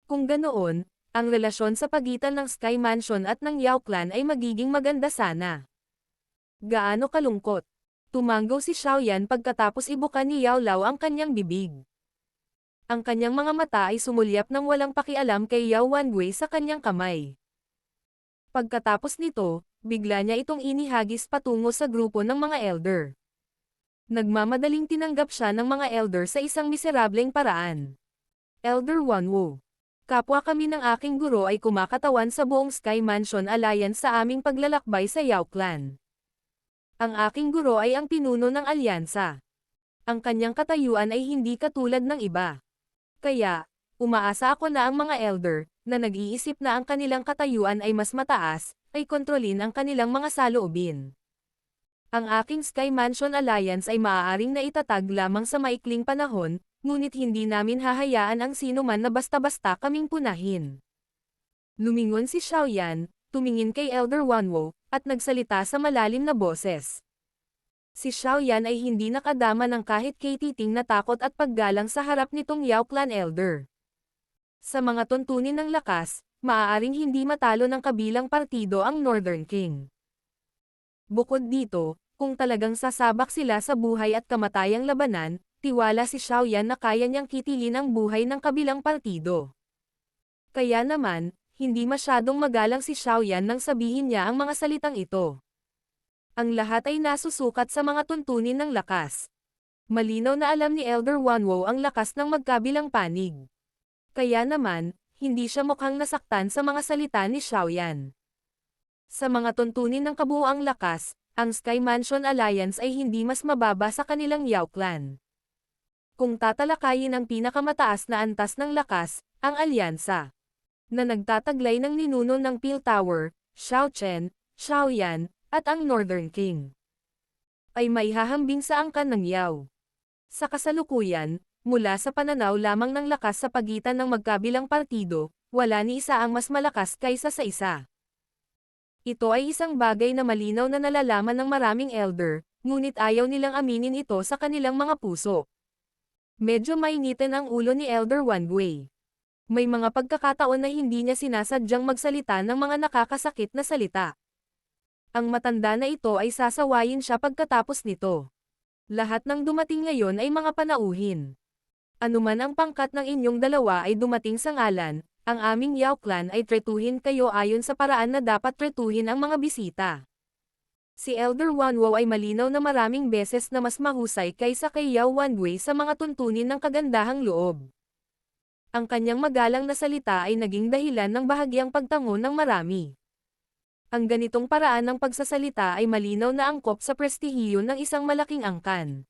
S1: Kung ganoon, ang relasyon sa pagitan ng Sky Mansion at ng Yao clan ay magiging maganda sana. Gaano kalungkot. Tumanggaw si Xiaoyan pagkatapos ibuka ni Yao Lao ang kanyang bibig. Ang kanyang mga mata ay sumulyap ng walang pakialam kay Yao Wanwei sa kanyang kamay. Pagkatapos nito, bigla niya itong inihagis patungo sa grupo ng mga elder. Nagmamadaling tinanggap siya ng mga elder sa isang miserableng paraan. Elder Wanwu. Kapwa kami ng aking guro ay kumakatawan sa buong Sky Mansion Alliance sa aming paglalakbay sa Yao clan. Ang aking guro ay ang pinuno ng alyansa. Ang kanyang katayuan ay hindi katulad ng iba. Kaya, umaasa ako na ang mga elder, na nag-iisip na ang kanilang katayuan ay mas mataas, ay kontrolin ang kanilang mga saloobin. Ang aking Sky Mansion Alliance ay maaaring naitatag lamang sa maikling panahon, ngunit hindi namin hahayaan ang sino man na basta-basta kaming punahin. Lumingon si Xiaoyan, tumingin kay Elder Wanwu, at nagsalita sa malalim na boses. Si Xiaoyan ay hindi nakadama ng kahit katiting na takot at paggalang sa harap nitong Yao clan elder. Sa mga tuntunin ng lakas, maaaring hindi matalo ng kabilang partido ang Northern King. Bukod dito, kung talagang sasabak sila sa buhay at kamatayang labanan, tiwala si Xiaoyan na kaya niyang kitilin ang buhay ng kabilang partido. Kaya naman, hindi masyadong magalang si Xiaoyan nang sabihin niya ang mga salitang ito. Ang lahat ay nasusukat sa mga tuntunin ng lakas. Malinaw na alam ni Elder Wanwo ang lakas ng magkabilang panig. Kaya naman, hindi siya mukhang nasaktan sa mga salita ni Xiaoyan. Sa mga tuntunin ng kabuuang lakas, ang Sky Mansion Alliance ay hindi mas mababa sa kanilang Yao Clan. Kung tatalakayin ang pinakamataas na antas ng lakas, ang alyansa, na nagtataglay ng ninuno ng Peel Tower, Xiao Chen, Xiaoyan, at ang Northern King, ay maihahambing sa angkan ng Yao. Sa kasalukuyan, mula sa pananaw lamang ng lakas sa pagitan ng magkabilang partido, wala ni isa ang mas malakas kaysa sa isa. Ito ay isang bagay na malinaw na nalalaman ng maraming elder, ngunit ayaw nilang aminin ito sa kanilang mga puso. Medyo mainitin ang ulo ni Elder Wanwei. May mga pagkakataon na hindi niya sinasadyang magsalita ng mga nakakasakit na salita. Ang matanda na ito ay sasawayin siya pagkatapos nito. Lahat ng dumating ngayon ay mga panauhin. Anuman ang pangkat ng inyong dalawa ay dumating sa ngalan, ang aming Yao Clan ay tretuhin kayo ayon sa paraan na dapat tretuhin ang mga bisita. Si Elder Wanwo ay malinaw na maraming beses na mas mahusay kaysa kay Yao Wanwei sa mga tuntunin ng kagandahang loob. Ang kanyang magalang na salita ay naging dahilan ng bahagyang pagtango ng marami. Ang ganitong paraan ng pagsasalita ay malinaw na angkop sa prestihiyo ng isang malaking angkan.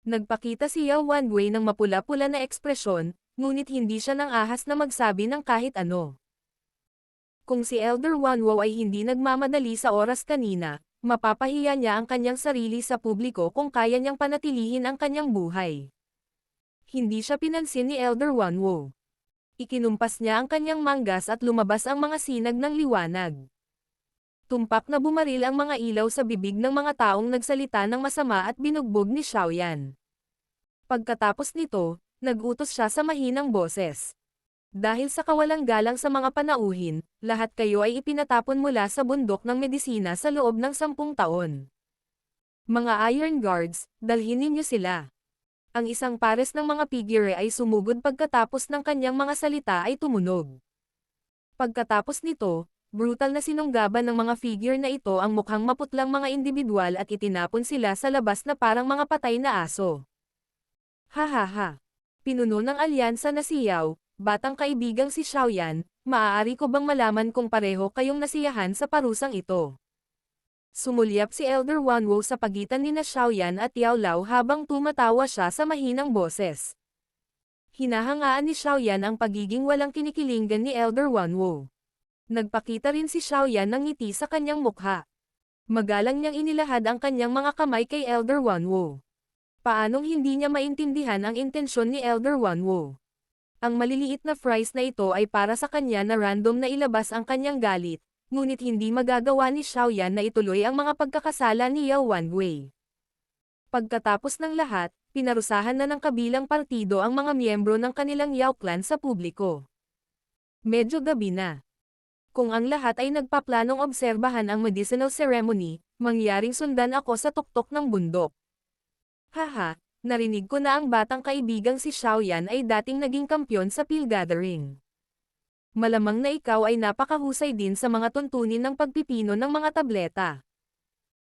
S1: Nagpakita si Yao Wanwei ng mapula-pula na ekspresyon, ngunit hindi siya nang ahas na magsabi ng kahit ano. Kung si Elder Wanwo ay hindi nagmamadali sa oras kanina, mapapahiya niya ang kanyang sarili sa publiko kung kaya niyang panatilihin ang kanyang buhay. Hindi siya pinansin ni Elder Wanwo. Ikinumpas niya ang kanyang manggas at lumabas ang mga sinag ng liwanag. Tumpak na bumaril ang mga ilaw sa bibig ng mga taong nagsalita ng masama at binugbog ni Xiaoyan. Pagkatapos nito, nag-utos siya sa mahinang boses. Dahil sa kawalang galang sa mga panauhin, lahat kayo ay ipinatapon mula sa bundok ng medisina sa loob ng 10 taon. Mga Iron Guards, dalhin ninyo sila. Ang isang pares ng mga figure ay sumugod pagkatapos ng kanyang mga salita ay tumunog. Pagkatapos nito, brutal na sinunggaban ng mga figure na ito ang mukhang maputlang mga individual at itinapon sila sa labas na parang mga patay na aso. Hahaha. Pinuno ng alyansa na si Yao, batang kaibigang si Xiaoyan, maaari ko bang malaman kung pareho kayong nasiyahan sa parusang ito? Sumulyap si Elder Wanwo sa pagitan ni na Xiaoyan at Yao Lao habang tumatawa siya sa mahinang boses. Hinahangaan ni Xiaoyan ang pagiging walang kinikilingan ni Elder Wanwo. Nagpakita rin si Xiaoyan ng ngiti sa kanyang mukha. Magalang niyang inilahad ang kanyang mga kamay kay Elder Wanwo. Paanong hindi niya maintindihan ang intensyon ni Elder Wanwo? Ang maliliit na fries na ito ay para sa kanya na random na ilabas ang kanyang galit, ngunit hindi magagawa ni Xiaoyan na ituloy ang mga pagkakasala ni Yao Wanwei. Pagkatapos ng lahat, pinarusahan na ng kabilang partido ang mga miyembro ng kanilang Yao Clan sa publiko. Medyo gabi na. Kung ang lahat ay nagpaplanong obserbahan ang medicinal ceremony, mangyaring sundan ako sa tuktok ng bundok. Haha, narinig ko na ang batang kaibigang si Xiaoyan ay dating naging kampyon sa Peel Gathering. Malamang na ikaw ay napakahusay din sa mga tuntunin ng pagpipino ng mga tableta.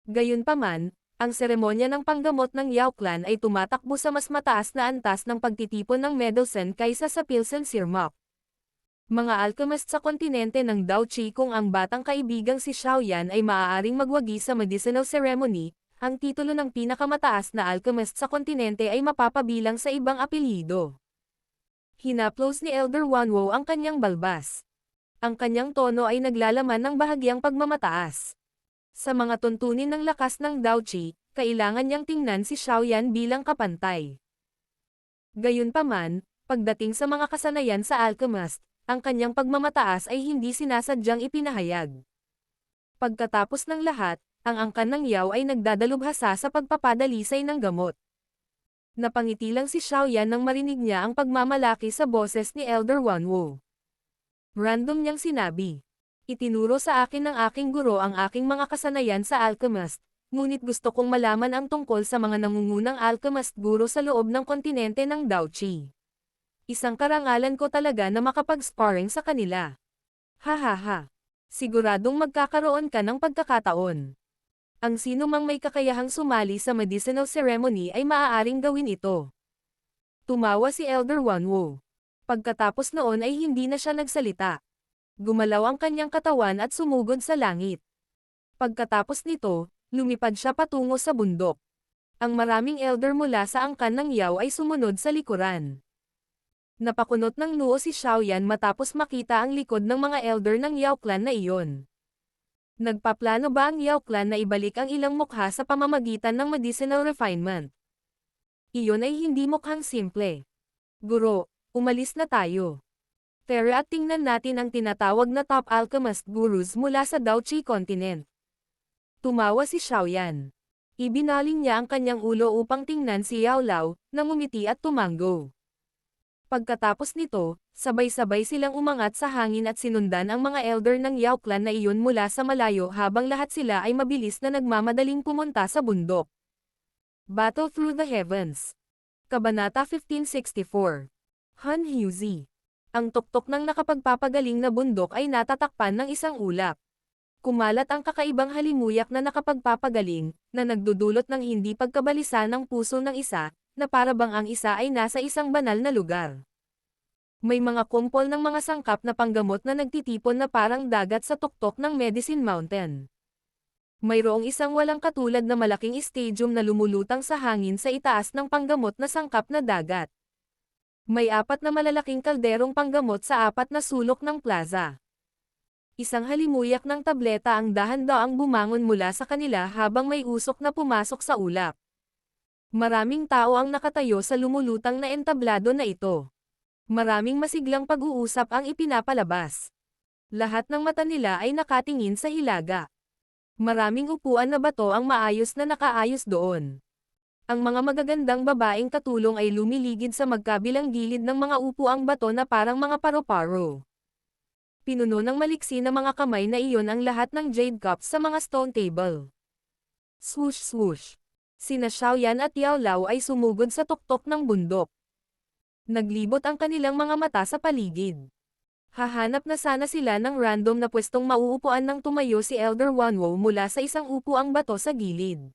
S1: Gayunpaman, ang seremonya ng panggamot ng Yao Clan ay tumatakbo sa mas mataas na antas ng pagtitipon ng Medelsen kaysa sa Pilsen Sirmok. Mga alchemist sa kontinente ng Daochi kung ang batang kaibigang si Xiaoyan ay maaaring magwagi sa medicinal ceremony, ang titulo ng pinakamataas na alchemist sa kontinente ay mapapabilang sa ibang apelyido. Hinaplos ni Elder Wanwo ang kanyang balbas. Ang kanyang tono ay naglalaman ng bahagyang pagmamataas. Sa mga tuntunin ng lakas ng Daochi, kailangan niyang tingnan si Xiaoyan bilang kapantay. Gayunpaman, pagdating sa mga kasanayan sa alchemist, ang kanyang pagmamataas ay hindi sinasadyang ipinahayag. Pagkatapos ng lahat, ang angkan ng Yao ay nagdadalubhasa sa pagpapadalisay ng gamot. Napangiti lang si Xiaoyan nang marinig niya ang pagmamalaki sa boses ni Elder Wanwo. Random niyang sinabi. Itinuro sa akin ng aking guro ang aking mga kasanayan sa alchemist, ngunit gusto kong malaman ang tungkol sa mga nangungunang alchemist guro sa loob ng kontinente ng Daochi. Isang karangalan ko talaga na makapag-sparring sa kanila. Hahaha. Siguradong magkakaroon ka ng pagkakataon. Ang sino mang may kakayahang sumali sa medicinal ceremony ay maaaring gawin ito. Tumawa si Elder Wanwo. Pagkatapos noon ay hindi na siya nagsalita. Gumalaw ang kanyang katawan at sumugod sa langit. Pagkatapos nito, lumipad siya patungo sa bundok. Ang maraming elder mula sa angkan ng Yao ay sumunod sa likuran. Napakunot ng noo si Xiaoyan matapos makita ang likod ng mga elder ng Yao clan na iyon. Nagpaplano ba ang Yao clan na ibalik ang ilang mukha sa pamamagitan ng medicinal refinement? Iyon ay hindi mukhang simple. Guro, umalis na tayo. Tara at tingnan natin ang tinatawag na top alchemist gurus mula sa Daochi continent. Tumawa si Xiaoyan. Ibinaling niya ang kanyang ulo upang tingnan si Yao Lao, na ngumiti at tumango. Pagkatapos nito, sabay-sabay silang umangat sa hangin at sinundan ang mga elder ng Yao clan na iyon mula sa malayo habang lahat sila ay mabilis na nagmamadaling pumunta sa bundok. Battle Through the Heavens. Kabanata 1564. Han Huzi. Ang tuktok ng nakapagpapagaling na bundok ay natatakpan ng isang ulap. Kumalat ang kakaibang halimuyak na nakapagpapagaling, na nagdudulot ng hindi pagkabalisa ng puso ng isa, na para bang ang isa ay nasa isang banal na lugar. May mga kumpol ng mga sangkap na panggamot na nagtitipon na parang dagat sa tuktok ng Medicine Mountain. Mayroong isang walang katulad na malaking stadium na lumulutang sa hangin sa itaas ng panggamot na sangkap na dagat. May 4 na malalaking kalderong panggamot sa 4 na sulok ng plaza. Isang halimuyak ng tableta ang dahan-daang bumangon mula sa kanila habang may usok na pumasok sa ulap. Maraming tao ang nakatayo sa lumulutang na entablado na ito. Maraming masiglang pag-uusap ang ipinapalabas. Lahat ng mata nila ay nakatingin sa hilaga. Maraming upuan na bato ang maayos na nakaayos doon. Ang mga magagandang babaeng katulong ay lumiligid sa magkabilang gilid ng mga upuang bato na parang mga paro-paro. Pinuno ng maliksi na mga kamay na iyon ang lahat ng jade cups sa mga stone table. Swoosh swoosh. Sina Xiaoyan at Yao Lao ay sumugod sa tuktok ng bundok. Naglibot ang kanilang mga mata sa paligid. Hahanap na sana sila ng random na pwestong mauupuan nang tumayo si Elder Wanwo mula sa isang upuang bato sa gilid.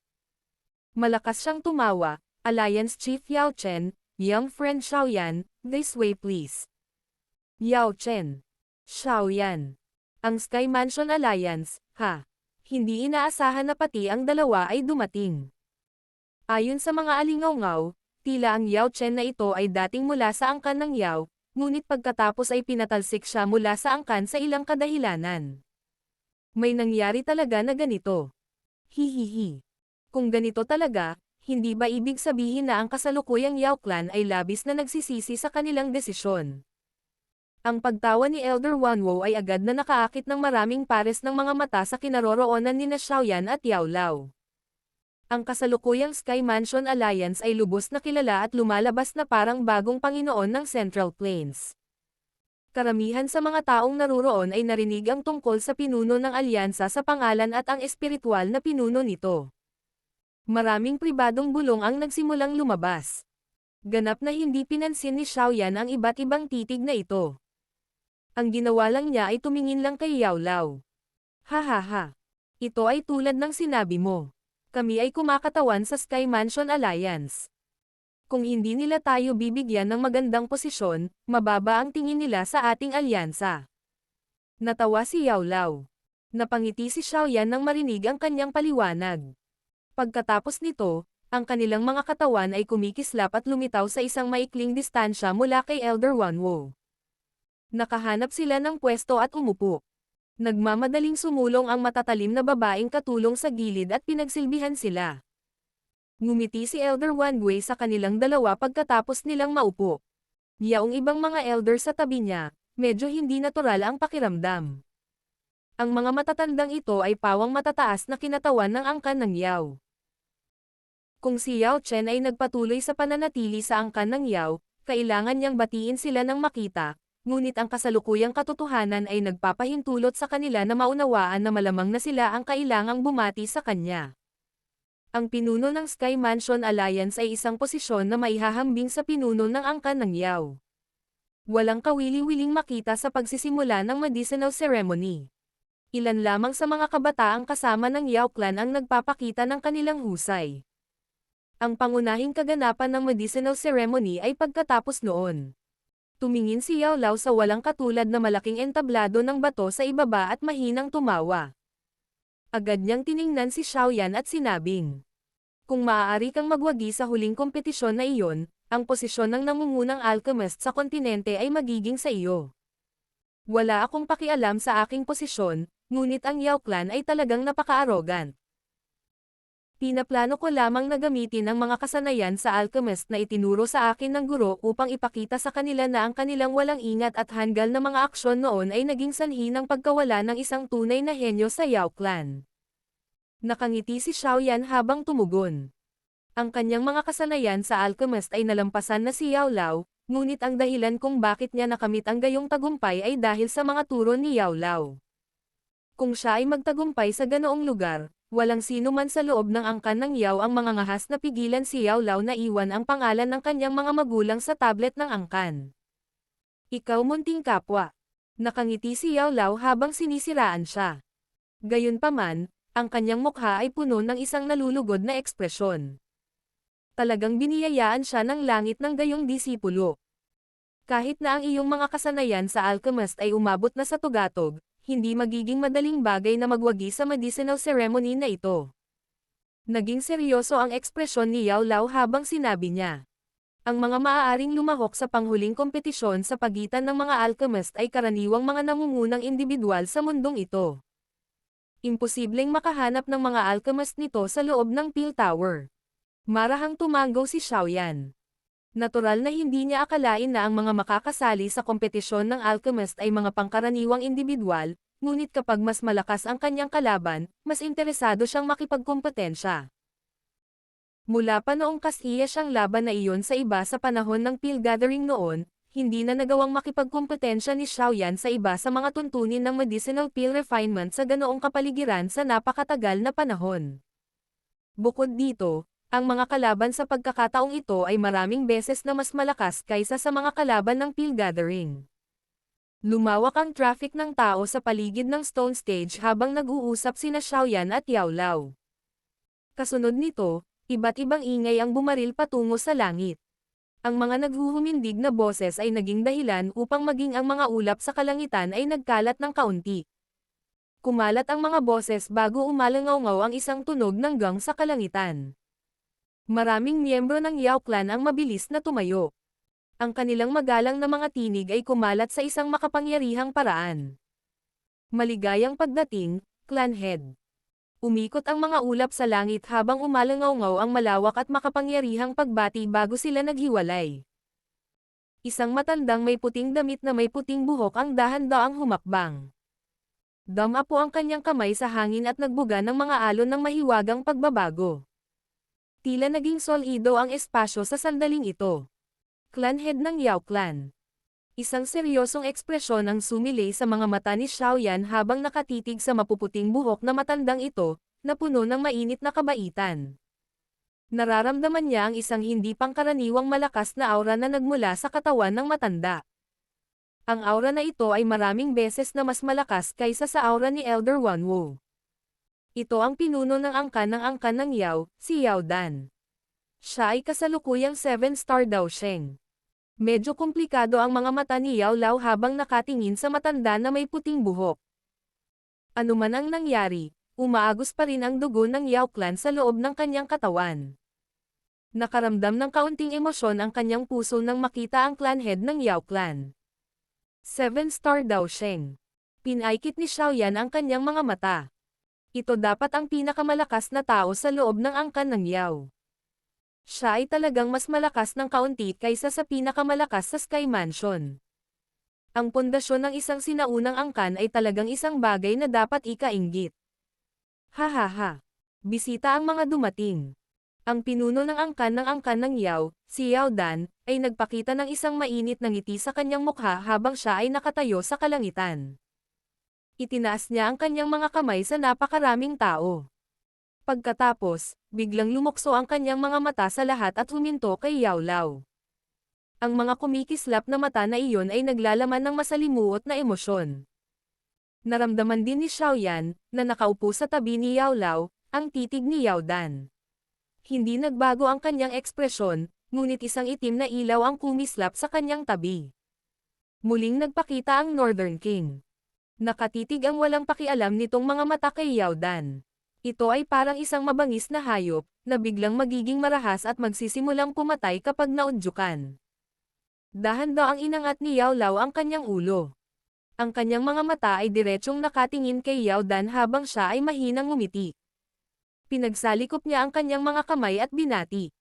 S1: Malakas siyang tumawa. Alliance Chief Yao Chen, young friend Xiaoyan, this way please. Yao Chen. Xiaoyan. Ang Sky Mansion Alliance, ha? Hindi inaasahan na pati ang dalawa ay dumating. Ayon sa mga alingaw-ngaw, tila ang Yao Chen na ito ay dating mula sa angkan ng Yao, ngunit pagkatapos ay pinatalsik siya mula sa angkan sa ilang kadahilanan. May nangyari talaga na ganito. Hihihi. Kung ganito talaga, hindi ba ibig sabihin na ang kasalukuyang Yao clan ay labis na nagsisisi sa kanilang desisyon? Ang pagtawa ni Elder Wanwo ay agad na nakaakit ng maraming pares ng mga mata sa kinaroroonan ni Xiaoyan at Yao Lao. Ang kasalukuyang Sky Mansion Alliance ay lubos na kilala at lumalabas na parang bagong Panginoon ng Central Plains. Karamihan sa mga taong naruroon ay narinig ang tungkol sa pinuno ng alyansa sa pangalan at ang espiritual na pinuno nito. Maraming pribadong bulong ang nagsimulang lumabas. Ganap na hindi pinansin ni Xiaoyan ang iba't ibang titig na ito. Ang ginawa lang niya ay tumingin lang kay Yao Lao. Hahaha. Ito ay tulad ng sinabi mo. Kami ay kumakatawan sa Sky Mansion Alliance. Kung hindi nila tayo bibigyan ng magandang posisyon, mababa ang tingin nila sa ating alyansa. Natawa si Yao Lao. Napangiti si Xiaoyan nang marinig ang kanyang paliwanag. Pagkatapos nito, ang kanilang mga katawan ay kumikislap at lumitaw sa isang maikling distansya mula kay Elder Wanwo. Nakahanap sila ng pwesto at umupo. Nagmamadaling sumulong ang matatalim na babaeng katulong sa gilid at pinagsilbihan sila. Ngumiti si Elder Wanwei sa kanilang dalawa pagkatapos nilang maupo. Yaong ibang mga elder sa tabi niya, medyo hindi natural ang pakiramdam. Ang mga matatandang ito ay pawang matataas na kinatawan ng angkan ng Yao. Kung si Yao Chen ay nagpatuloy sa pananatili sa angkan ng Yao, kailangan niyang batiin sila ng makita, ngunit ang kasalukuyang katotohanan ay nagpapahintulot sa kanila na maunawaan na malamang na sila ang kailangang bumati sa kanya. Ang pinuno ng Sky Mansion Alliance ay isang posisyon na maihahambing sa pinuno ng angkan ng Yao. Walang kawili-wiling makita sa pagsisimula ng medicinal ceremony. Ilan lamang sa mga kabataang kasama ng Yao clan ang nagpapakita ng kanilang husay. Ang pangunahing kaganapan ng medicinal ceremony ay pagkatapos noon. Tumingin si Yao Lao sa walang katulad na malaking entablado ng bato sa ibaba at mahinang tumawa. Agad niyang tiningnan si Xiaoyan at sinabing, "Kung maaari kang magwagi sa huling kompetisyon na iyon, ang posisyon ng nangungunang alchemist sa kontinente ay magiging sa iyo." Wala akong pakialam sa aking posisyon, ngunit ang Yao clan ay talagang napaka-arrogant. Pinaplano ko lamang na gamitin ang mga kasanayan sa alchemist na itinuro sa akin ng guro upang ipakita sa kanila na ang kanilang walang ingat at hanggal na mga aksyon noon ay naging sanhi ng pagkawala ng isang tunay na henyo sa Yao clan. Nakangiti si Xiaoyan habang tumugon. Ang kanyang mga kasanayan sa alchemist ay nalampasan na si Yao Lao, ngunit ang dahilan kung bakit niya nakamit ang gayong tagumpay ay dahil sa mga turo ni Yao Lao. Kung siya ay magtagumpay sa ganoong lugar, walang sino man sa loob ng angkan ng Yao ang mangangahas na pigilan si Yao Lao na iwan ang pangalan ng kanyang mga magulang sa tablet ng angkan. Ikaw munting kapwa. Nakangiti si Yao Lao habang sinisiraan siya. Gayunpaman, ang kanyang mukha ay puno ng isang nalulugod na ekspresyon. Talagang biniyayaan siya ng langit ng gayong disipulo. Kahit na ang iyong mga kasanayan sa alchemist ay umabot na sa tugatog, hindi magiging madaling bagay na magwagi sa medicinal ceremony na ito. Naging seryoso ang ekspresyon ni Yao Lao habang sinabi niya. Ang mga maaaring lumahok sa panghuling kompetisyon sa pagitan ng mga alchemist ay karaniwang mga nangungunang individual sa mundong ito. Imposibleng makahanap ng mga alchemist nito sa loob ng Peel Tower. Marahang tumanggaw si Xiaoyan. Natural na hindi niya akalain na ang mga makakasali sa kompetisyon ng alchemist ay mga pangkaraniwang individual, ngunit kapag mas malakas ang kanyang kalaban, mas interesado siyang makipagkompetensya. Mula pa noong kasiya siyang laban na iyon sa iba sa panahon ng Peel Gathering noon, hindi na nagawang makipagkompetensya ni Xiaoyan sa iba sa mga tuntunin ng medicinal peel refinement sa ganoong kapaligiran sa napakatagal na panahon. Bukod dito, ang mga kalaban sa pagkakataong ito ay maraming beses na mas malakas kaysa sa mga kalaban ng Peel Gathering. Lumawak ang traffic ng tao sa paligid ng Stone Stage habang nag-uusap sina Xiaoyan at Yao Lao. Kasunod nito, iba't ibang ingay ang bumaril patungo sa langit. Ang mga naghuhumindig na boses ay naging dahilan upang maging ang mga ulap sa kalangitan ay nagkalat ng kaunti. Kumalat ang mga boses bago umalangaw-ngaw ang isang tunog ng gong sa kalangitan. Maraming miyembro ng Yao clan ang mabilis na tumayo. Ang kanilang magalang na mga tinig ay kumalat sa isang makapangyarihang paraan. Maligayang pagdating, clan head. Umikot ang mga ulap sa langit habang umalangaw-ngaw ang malawak at makapangyarihang pagbati bago sila naghiwalay. Isang matandang may puting damit na may puting buhok ang dahan-daang humakbang. Dama po ang kanyang kamay sa hangin at nagbuga ng mga alon ng mahiwagang pagbabago. Tila naging solido ang espasyo sa sandaling ito. Clan head ng Yao clan. Isang seryosong ekspresyon ang sumilay sa mga mata ni Xiaoyan habang nakatitig sa mapuputing buhok na matandang ito, na puno ng mainit na kabaitan. Nararamdaman niya ang isang hindi pangkaraniwang malakas na aura na nagmula sa katawan ng matanda. Ang aura na ito ay maraming beses na mas malakas kaysa sa aura ni Elder Wanwu. Ito ang pinuno ng angkan ng Yao, si Yao Dan. Siya ay kasalukuyang 7-star daw Sheng. Medyo komplikado ang mga mata ni Yao Lao habang nakatingin sa matanda na may puting buhok. Ano man ang nangyari, umaagos pa rin ang dugo ng Yao clan sa loob ng kanyang katawan. Nakaramdam ng kaunting emosyon ang kanyang puso nang makita ang clan head ng Yao clan. 7-star daw Sheng. Pinaikit ni Xiaoyan ang kanyang mga mata. Ito dapat ang pinakamalakas na tao sa loob ng angkan ng Yao. Siya ay talagang mas malakas ng kaunti kaysa sa pinakamalakas sa Sky Mansion. Ang pundasyon ng isang sinaunang angkan ay talagang isang bagay na dapat ikainggit. Hahaha. Bisita ang mga dumating. Ang pinuno ng angkan ng Yao, si Yao Dan, ay nagpakita ng isang mainit na ngiti sa kanyang mukha habang siya ay nakatayo sa kalangitan. Itinaas niya ang kanyang mga kamay sa napakaraming tao. Pagkatapos, biglang lumukso ang kanyang mga mata sa lahat at huminto kay Yao Lao. Ang mga kumikislap na mata na iyon ay naglalaman ng masalimuot na emosyon. Naramdaman din ni Xiaoyan, na nakaupo sa tabi ni Yao Lao, ang titig ni Yao Dan. Hindi nagbago ang kanyang ekspresyon, ngunit isang itim na ilaw ang kumislap sa kanyang tabi. Muling nagpakita ang Northern King. Nakatitig ang walang pakialam nitong mga mata kay Yao Dan. Ito ay parang isang mabangis na hayop, na biglang magiging marahas at magsisimulang pumatay kapag naudyukan. Dahan-daang inangat ni Yao Lao ang kanyang ulo. Ang kanyang mga mata ay diretsyong nakatingin kay Yao Dan habang siya ay mahinang ngumiti. Pinagsalikop niya ang kanyang mga kamay at binati.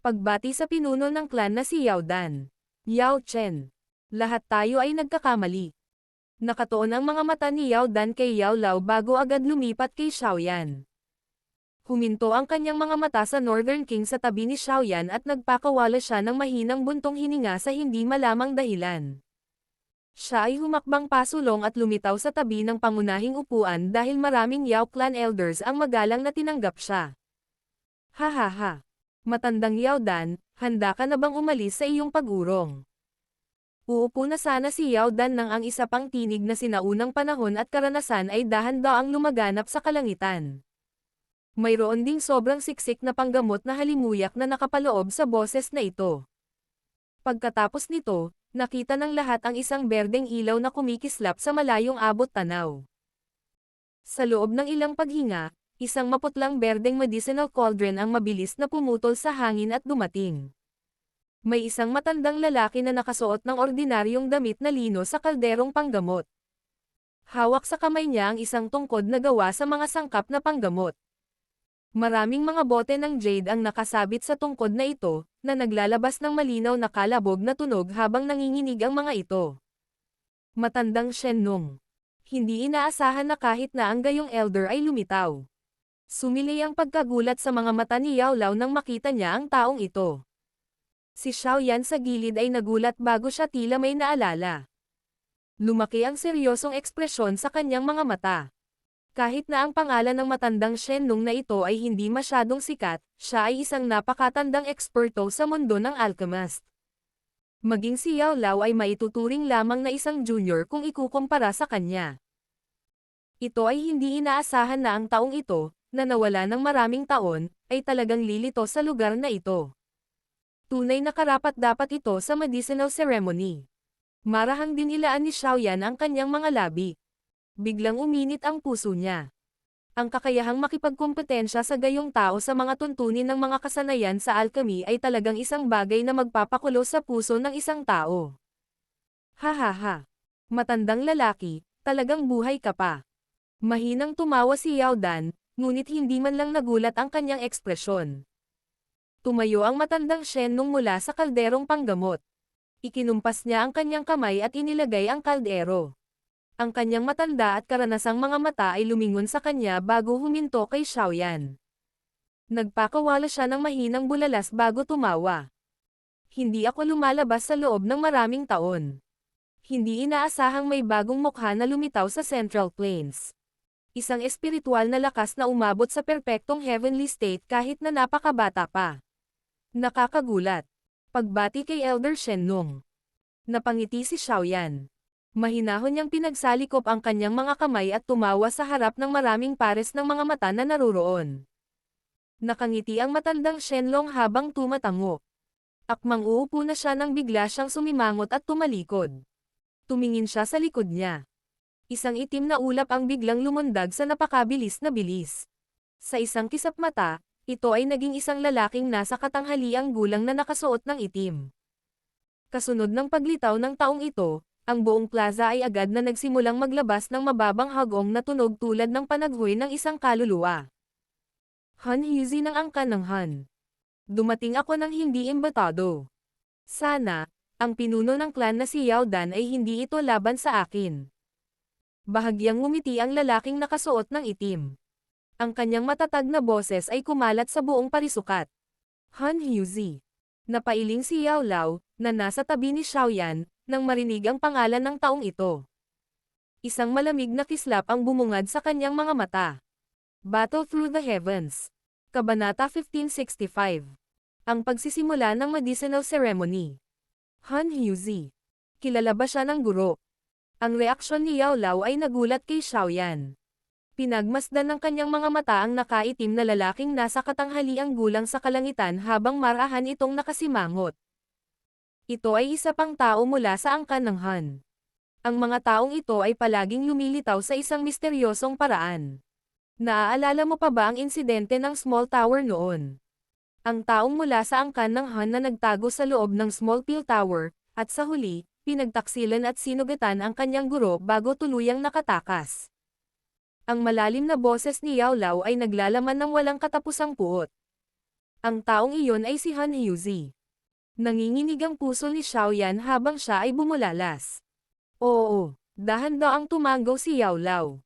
S1: Pagbati sa pinuno ng klan na si Yao Dan. Yao Chen. Lahat tayo ay nagkakamali. Nakatuon ang mga mata ni Yao Dan kay Yao Lao bago agad lumipat kay Xiaoyan. Huminto ang kanyang mga mata sa Northern King sa tabi ni Xiaoyan at nagpakawala siya ng mahinang buntong hininga sa hindi malamang dahilan. Siya ay humakbang pasulong at lumitaw sa tabi ng pangunahing upuan dahil maraming Yao clan elders ang magalang na tinanggap siya. Hahaha. Matandang Yao Dan, handa ka na bang umalis sa iyong pag-urong? Uupo na sana si Yao Dan nang ang isa pang tinig na sinaunang panahon at karanasan ay dahan-daang lumaganap sa kalangitan. Mayroon ding sobrang siksik na panggamot na halimuyak na nakapaloob sa boses na ito. Pagkatapos nito, nakita ng lahat ang isang berdeng ilaw na kumikislap sa malayong abot tanaw. Sa loob ng ilang paghinga, isang maputlang berdeng medicinal cauldron ang mabilis na pumutol sa hangin at dumating. May isang matandang lalaki na nakasuot ng ordinaryong damit na lino sa kalderong panggamot. Hawak sa kamay niya ang isang tungkod na gawa sa mga sangkap na panggamot. Maraming mga bote ng jade ang nakasabit sa tungkod na ito, na naglalabas ng malinaw na kalabog na tunog habang nanginginig ang mga ito. Matandang Shen Nung. Hindi inaasahan na kahit na ang gayong elder ay lumitaw. Sumilay ang pagkagulat sa mga mata ni Yao Lao nang makita niya ang taong ito. Si Xiaoyan sa gilid ay nagulat bago siya tila may naalala. Lumaki ang seryosong ekspresyon sa kanyang mga mata. Kahit na ang pangalan ng matandang Shen Nung na ito ay hindi masyadong sikat, siya ay isang napakatandang eksperto sa mundo ng alchemist. Maging si Yao Lao ay maituturing lamang na isang junior kung ikukumpara sa kanya. Ito ay hindi inaasahan na ang taong ito, na nawala ng maraming taon, ay talagang lilito sa lugar na ito. Tunay na karapat-dapat ito sa medicinal ceremony. Marahang din ilaan ni Xiaoyan ang kanyang mga labi. Biglang uminit ang puso niya. Ang kakayahang makipagkumpetensya sa gayong tao sa mga tuntunin ng mga kasanayan sa alchemy ay talagang isang bagay na magpapakulo sa puso ng isang tao. Hahaha. Matandang lalaki, talagang buhay ka pa. Mahinang tumawa si Yao Dan, ngunit hindi man lang nagulat ang kanyang ekspresyon. Tumayo ang matandang Shen Nung mula sa kalderong panggamot. Ikinumpas niya ang kanyang kamay at inilagay ang kaldero. Ang kanyang matanda at karanasang mga mata ay lumingon sa kanya bago huminto kay Xiaoyan. Nagpakawala siya ng mahinang bulalas bago tumawa. Hindi ako lumalabas sa loob ng maraming taon. Hindi inaasahang may bagong mukha na lumitaw sa Central Plains. Isang espiritual na lakas na umabot sa perpektong heavenly state kahit na napakabata pa. Nakakagulat. Pagbati kay Elder Shen Nung. Napangiti si Xiaoyan. Mahinahon niyang pinagsalikop ang kanyang mga kamay at tumawa sa harap ng maraming pares ng mga mata na naruroon. Nakangiti ang matandang Shenlong habang tumatango. Akmang uupo na siya nang bigla siyang sumimangot at tumalikod. Tumingin siya sa likod niya. Isang itim na ulap ang biglang lumundag sa napakabilis na bilis. Sa isang kisap mata, ito ay naging isang lalaking nasa katanghaliang gulang na nakasuot ng itim. Kasunod ng paglitaw ng taong ito, ang buong plaza ay agad na nagsimulang maglabas ng mababang hagong na tunog tulad ng panaghoy ng isang kaluluwa. Han Hizi ng angkan ng Han. Dumating ako ng hindi imbitado. Sana, ang pinuno ng clan na si Yao Dan ay hindi ito laban sa akin. Bahagyang ngumiti ang lalaking nakasuot ng itim. Ang kanyang matatag na boses ay kumalat sa buong parisukat. Han Huzi. Napailing si Yao Lao, na nasa tabi ni Xiaoyan, nang marinig ang pangalan ng taong ito. Isang malamig na kislap ang bumungad sa kanyang mga mata. Battle Through the Heavens. Kabanata 1565. Ang pagsisimula ng medicinal ceremony. Han Huzi. Kilala ba siya ng guro? Ang reaksyon ni Yao Lao ay nagulat kay Xiaoyan. Pinagmasdan ng kanyang mga mata ang nakaitim na lalaking nasa katanghaliang gulang sa kalangitan habang marahan itong nakasimangot. Ito ay isa pang tao mula sa angkan ng Han. Ang mga taong ito ay palaging lumilitaw sa isang misteryosong paraan. Naaalala mo pa ba ang insidente ng Small Tower noon? Ang taong mula sa angkan ng Han na nagtago sa loob ng Small Peel Tower, at sa huli, pinagtaksilan at sinugatan ang kanyang guro bago tuluyang nakatakas. Ang malalim na boses ni Yao Lao ay naglalaman ng walang katapusang puot. Ang taong iyon ay si Han Huzi. Nanginginig ang puso ni Xiaoyan habang siya ay bumulalas. Oo, dahan daw ang tumanggaw si Yao Lao.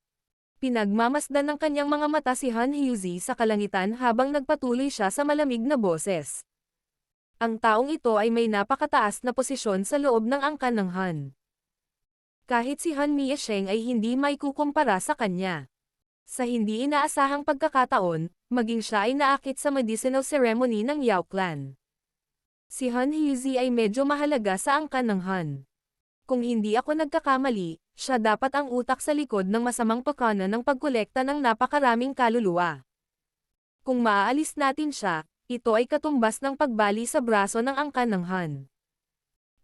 S1: Pinagmamasdan ng kanyang mga mata si Han Huzi sa kalangitan habang nagpatuloy siya sa malamig na boses. Ang taong ito ay may napakataas na posisyon sa loob ng angkan ng Han. Kahit si Han Miesheng ay hindi maikukumpara sa kanya. Sa hindi inaasahang pagkakataon, maging siya ay naakit sa medicinal ceremony ng Yao Clan. Si Han Huzi ay medyo mahalaga sa angkan ng Han. Kung hindi ako nagkakamali, siya dapat ang utak sa likod ng masamang pakana ng pagkolekta ng napakaraming kaluluwa. Kung maaalis natin siya, ito ay katumbas ng pagbali sa braso ng angkan ng Han.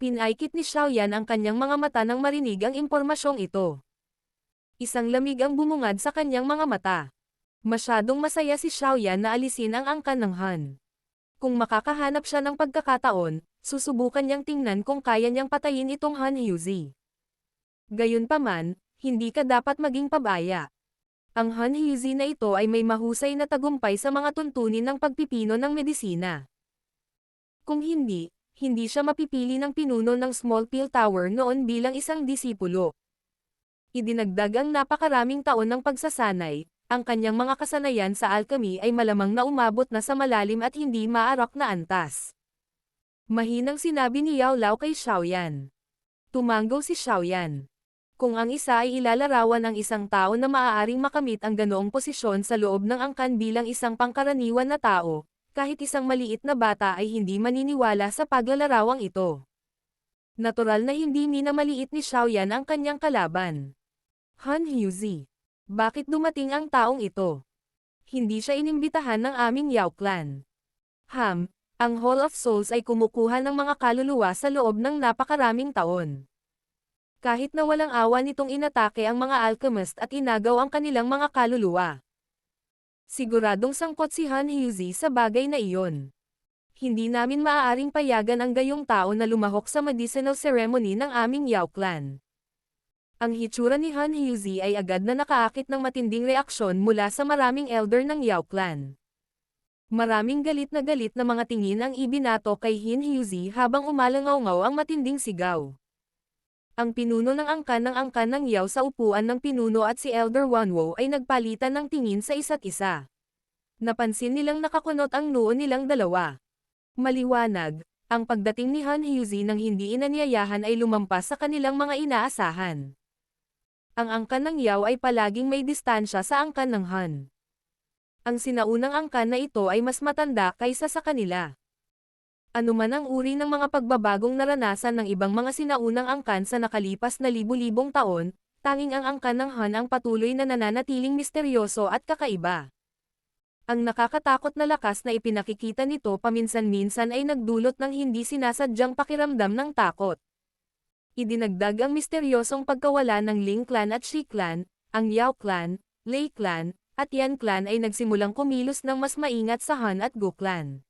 S1: Pinaikit ni Xiaoyan ang kanyang mga mata nang marinig ang impormasyong ito. Isang lamig ang bumungad sa kanyang mga mata. Masyadong masaya si Xiaoyan na alisin ang angkan ng Han. Kung makakahanap siya ng pagkakataon, susubukan niyang tingnan kung kaya niyang patayin itong Han Huzi. Gayunpaman, hindi ka dapat maging pabaya. Ang Han Huzi na ito ay may mahusay na tagumpay sa mga tuntunin ng pagpipino ng medisina. Kung hindi siya mapipili ng pinuno ng Small Peel Tower noon bilang isang disipulo. Idinagdag ang napakaraming taon ng pagsasanay, ang kanyang mga kasanayan sa alchemy ay malamang na umabot na sa malalim at hindi maarak na antas. Mahinang sinabi ni Yao Lao kay Xiaoyan. Tumanggaw si Xiaoyan. Kung ang isa ay ilalarawan ng isang tao na maaaring makamit ang ganoong posisyon sa loob ng angkan bilang isang pangkaraniwan na tao, kahit isang maliit na bata ay hindi maniniwala sa paglalarawang ito. Natural na hindi minamaliit ni Xiaoyan ang kanyang kalaban. Han Huzi. Bakit dumating ang taong ito? Hindi siya inimbitahan ng aming Yao Clan. Ang Hall of Souls ay kumukuha ng mga kaluluwa sa loob ng napakaraming taon. Kahit na walang awa nitong inatake ang mga alchemist at inagaw ang kanilang mga kaluluwa. Siguradong sangkot si Han Huzi sa bagay na iyon. Hindi namin maaaring payagan ang gayong tao na lumahok sa medicinal ceremony ng aming Yao Clan. Ang hitsura ni Han Huzi ay agad na nakaakit ng matinding reaksyon mula sa maraming elder ng Yao Clan. Maraming galit na mga tingin ang ibinato kay Han Huzi habang umalangaw-ngaw ang matinding sigaw. Ang pinuno ng angkan ng Yao sa upuan ng pinuno at si Elder Wanwo ay nagpalitan ng tingin sa isa't isa. Napansin nilang nakakunot ang noo nilang dalawa. Maliwanag, ang pagdating ni Han Huzi nang hindi inanyayahan ay lumampas sa kanilang mga inaasahan. Ang angkan ng Yao ay palaging may distansya sa angkan ng Han. Ang sinaunang angkan na ito ay mas matanda kaysa sa kanila. Anuman ang uri ng mga pagbabagong naranasan ng ibang mga sinaunang angkan sa nakalipas na libu-libong taon, tanging ang angkan ng Han ang patuloy na nananatiling misteryoso at kakaiba. Ang nakakatakot na lakas na ipinakikita nito paminsan-minsan ay nagdulot ng hindi sinasadyang pakiramdam ng takot. Idinagdag ang misteryosong pagkawala ng Ling Clan at Shi Clan, ang Yao Clan, Lei Clan, at Yan Clan ay nagsimulang kumilos ng mas maingat sa Han at Gu Clan.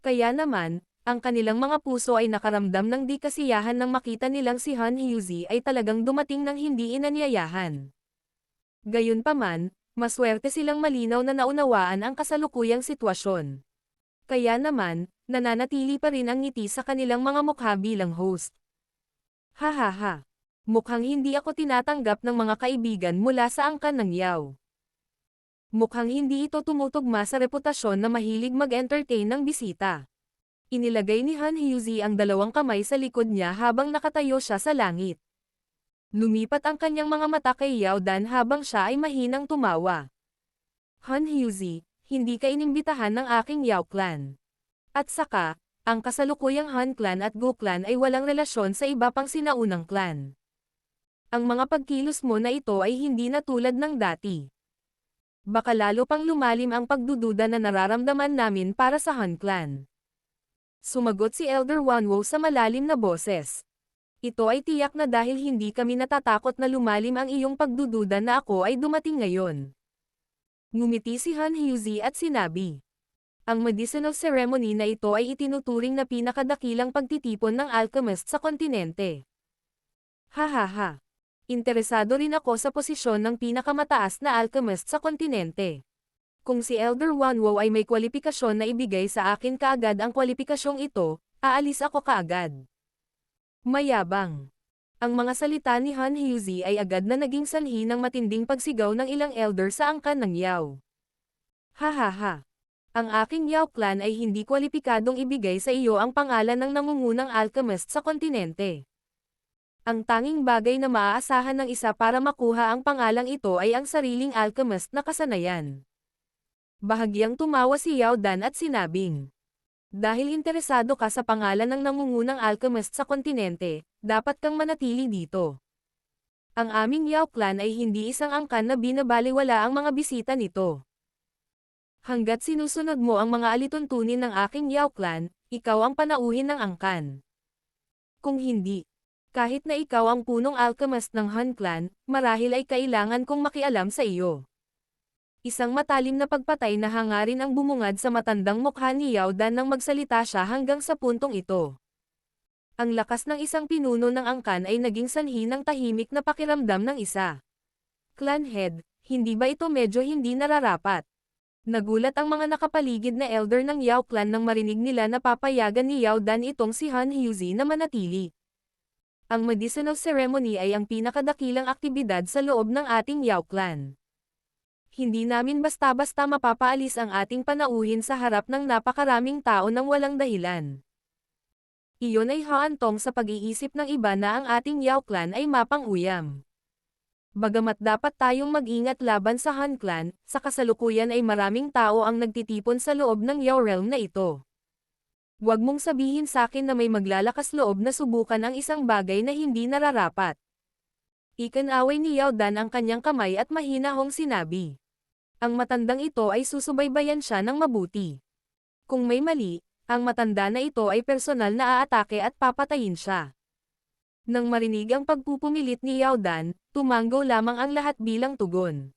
S1: Kaya naman, ang kanilang mga puso ay nakaramdam ng di kasiyahan nang makita nilang si Han Huzi ay talagang dumating ng hindi inanyayahan. Gayunpaman, maswerte silang malinaw na naunawaan ang kasalukuyang sitwasyon. Kaya naman, nananatili pa rin ang ngiti sa kanilang mga mukha bilang host. Hahaha. Mukhang hindi ako tinatanggap ng mga kaibigan mula sa angkan ng Yao. Mukhang hindi ito tumutugma sa reputasyon na mahilig mag-entertain ng bisita. Inilagay ni Han Hyuzi ang dalawang kamay sa likod niya habang nakatayo siya sa langit. Lumipat ang kanyang mga mata kay Yao Dan habang siya ay mahinang tumawa. Han Hyuzi, hindi ka inimbitahan ng aking Yao clan. At saka, ang kasalukuyang Han clan at Go clan ay walang relasyon sa iba pang sinaunang clan. Ang mga pagkilos mo na ito ay hindi na tulad ng dati. Baka lalo pang lumalim ang pagdududa na nararamdaman namin para sa Han clan. Sumagot si Elder Wanwo sa malalim na boses. Ito ay tiyak na dahil hindi kami natatakot na lumalim ang iyong pagdududa na ako ay dumating ngayon. Ngumiti si Han Hyuzi at sinabi. Ang medicinal ceremony na ito ay itinuturing na pinakadakilang pagtitipon ng alchemist sa kontinente. Hahaha. Interesado rin ako sa posisyon ng pinakamataas na alchemist sa kontinente. Kung si Elder Wanwo ay may kwalipikasyon na ibigay sa akin kaagad ang kwalipikasyong ito, aalis ako kaagad. Mayabang. Ang mga salita ni Han Hyuzi ay agad na naging sanhi ng matinding pagsigaw ng ilang elder sa angkan ng Yao. Hahaha. Ang aking Yao clan ay hindi kwalipikadong ibigay sa iyo ang pangalan ng nangungunang alchemist sa kontinente. Ang tanging bagay na maaasahan ng isa para makuha ang pangalang ito ay ang sariling alchemist na kasanayan. Bahagyang tumawa si Yao Dan at sinabing, dahil interesado ka sa pangalan ng nangungunang alchemist sa kontinente, dapat kang manatili dito. Ang aming Yao clan ay hindi isang angkan na binabaliwala ang mga bisita nito. Hanggat sinusunod mo ang mga alituntunin ng aking Yao clan, ikaw ang panauhin ng angkan. Kung hindi, kahit na ikaw ang punong alchemist ng Han clan, marahil ay kailangan kong makialam sa iyo. Isang matalim na pagpatay na hangarin ang bumungad sa matandang mukha ni Yao Dan nang magsalita siya hanggang sa puntong ito. Ang lakas ng isang pinuno ng angkan ay naging sanhi ng tahimik na pakiramdam ng isa. Clan head, hindi ba ito medyo hindi nararapat? Nagulat ang mga nakapaligid na elder ng Yao clan nang marinig nila na papayagan ni Yao Dan itong si Han Hyuzi na manatili. Ang medicinal ceremony ay ang pinakadakilang aktibidad sa loob ng ating Yao clan. Hindi namin basta-basta mapapaalis ang ating panauhin sa harap ng napakaraming tao nang walang dahilan. Iyon ay haantong sa pag-iisip ng iba na ang ating Yao clan ay mapang-uyam. Bagamat dapat tayong mag-ingat laban sa Han clan, sa kasalukuyan ay maraming tao ang nagtitipon sa loob ng Yao realm na ito. Huwag mong sabihin sa akin na may maglalakas loob na subukan ang isang bagay na hindi nararapat. Ikinaway ni Yao Dan ang kanyang kamay at mahinahong sinabi. Ang matandang ito ay susubaybayan siya ng mabuti. Kung may mali, ang matanda na ito ay personal na aatake at papatayin siya. Nang marinig ang pagpupumilit ni Yao Dan, tumanggo lamang ang lahat bilang tugon.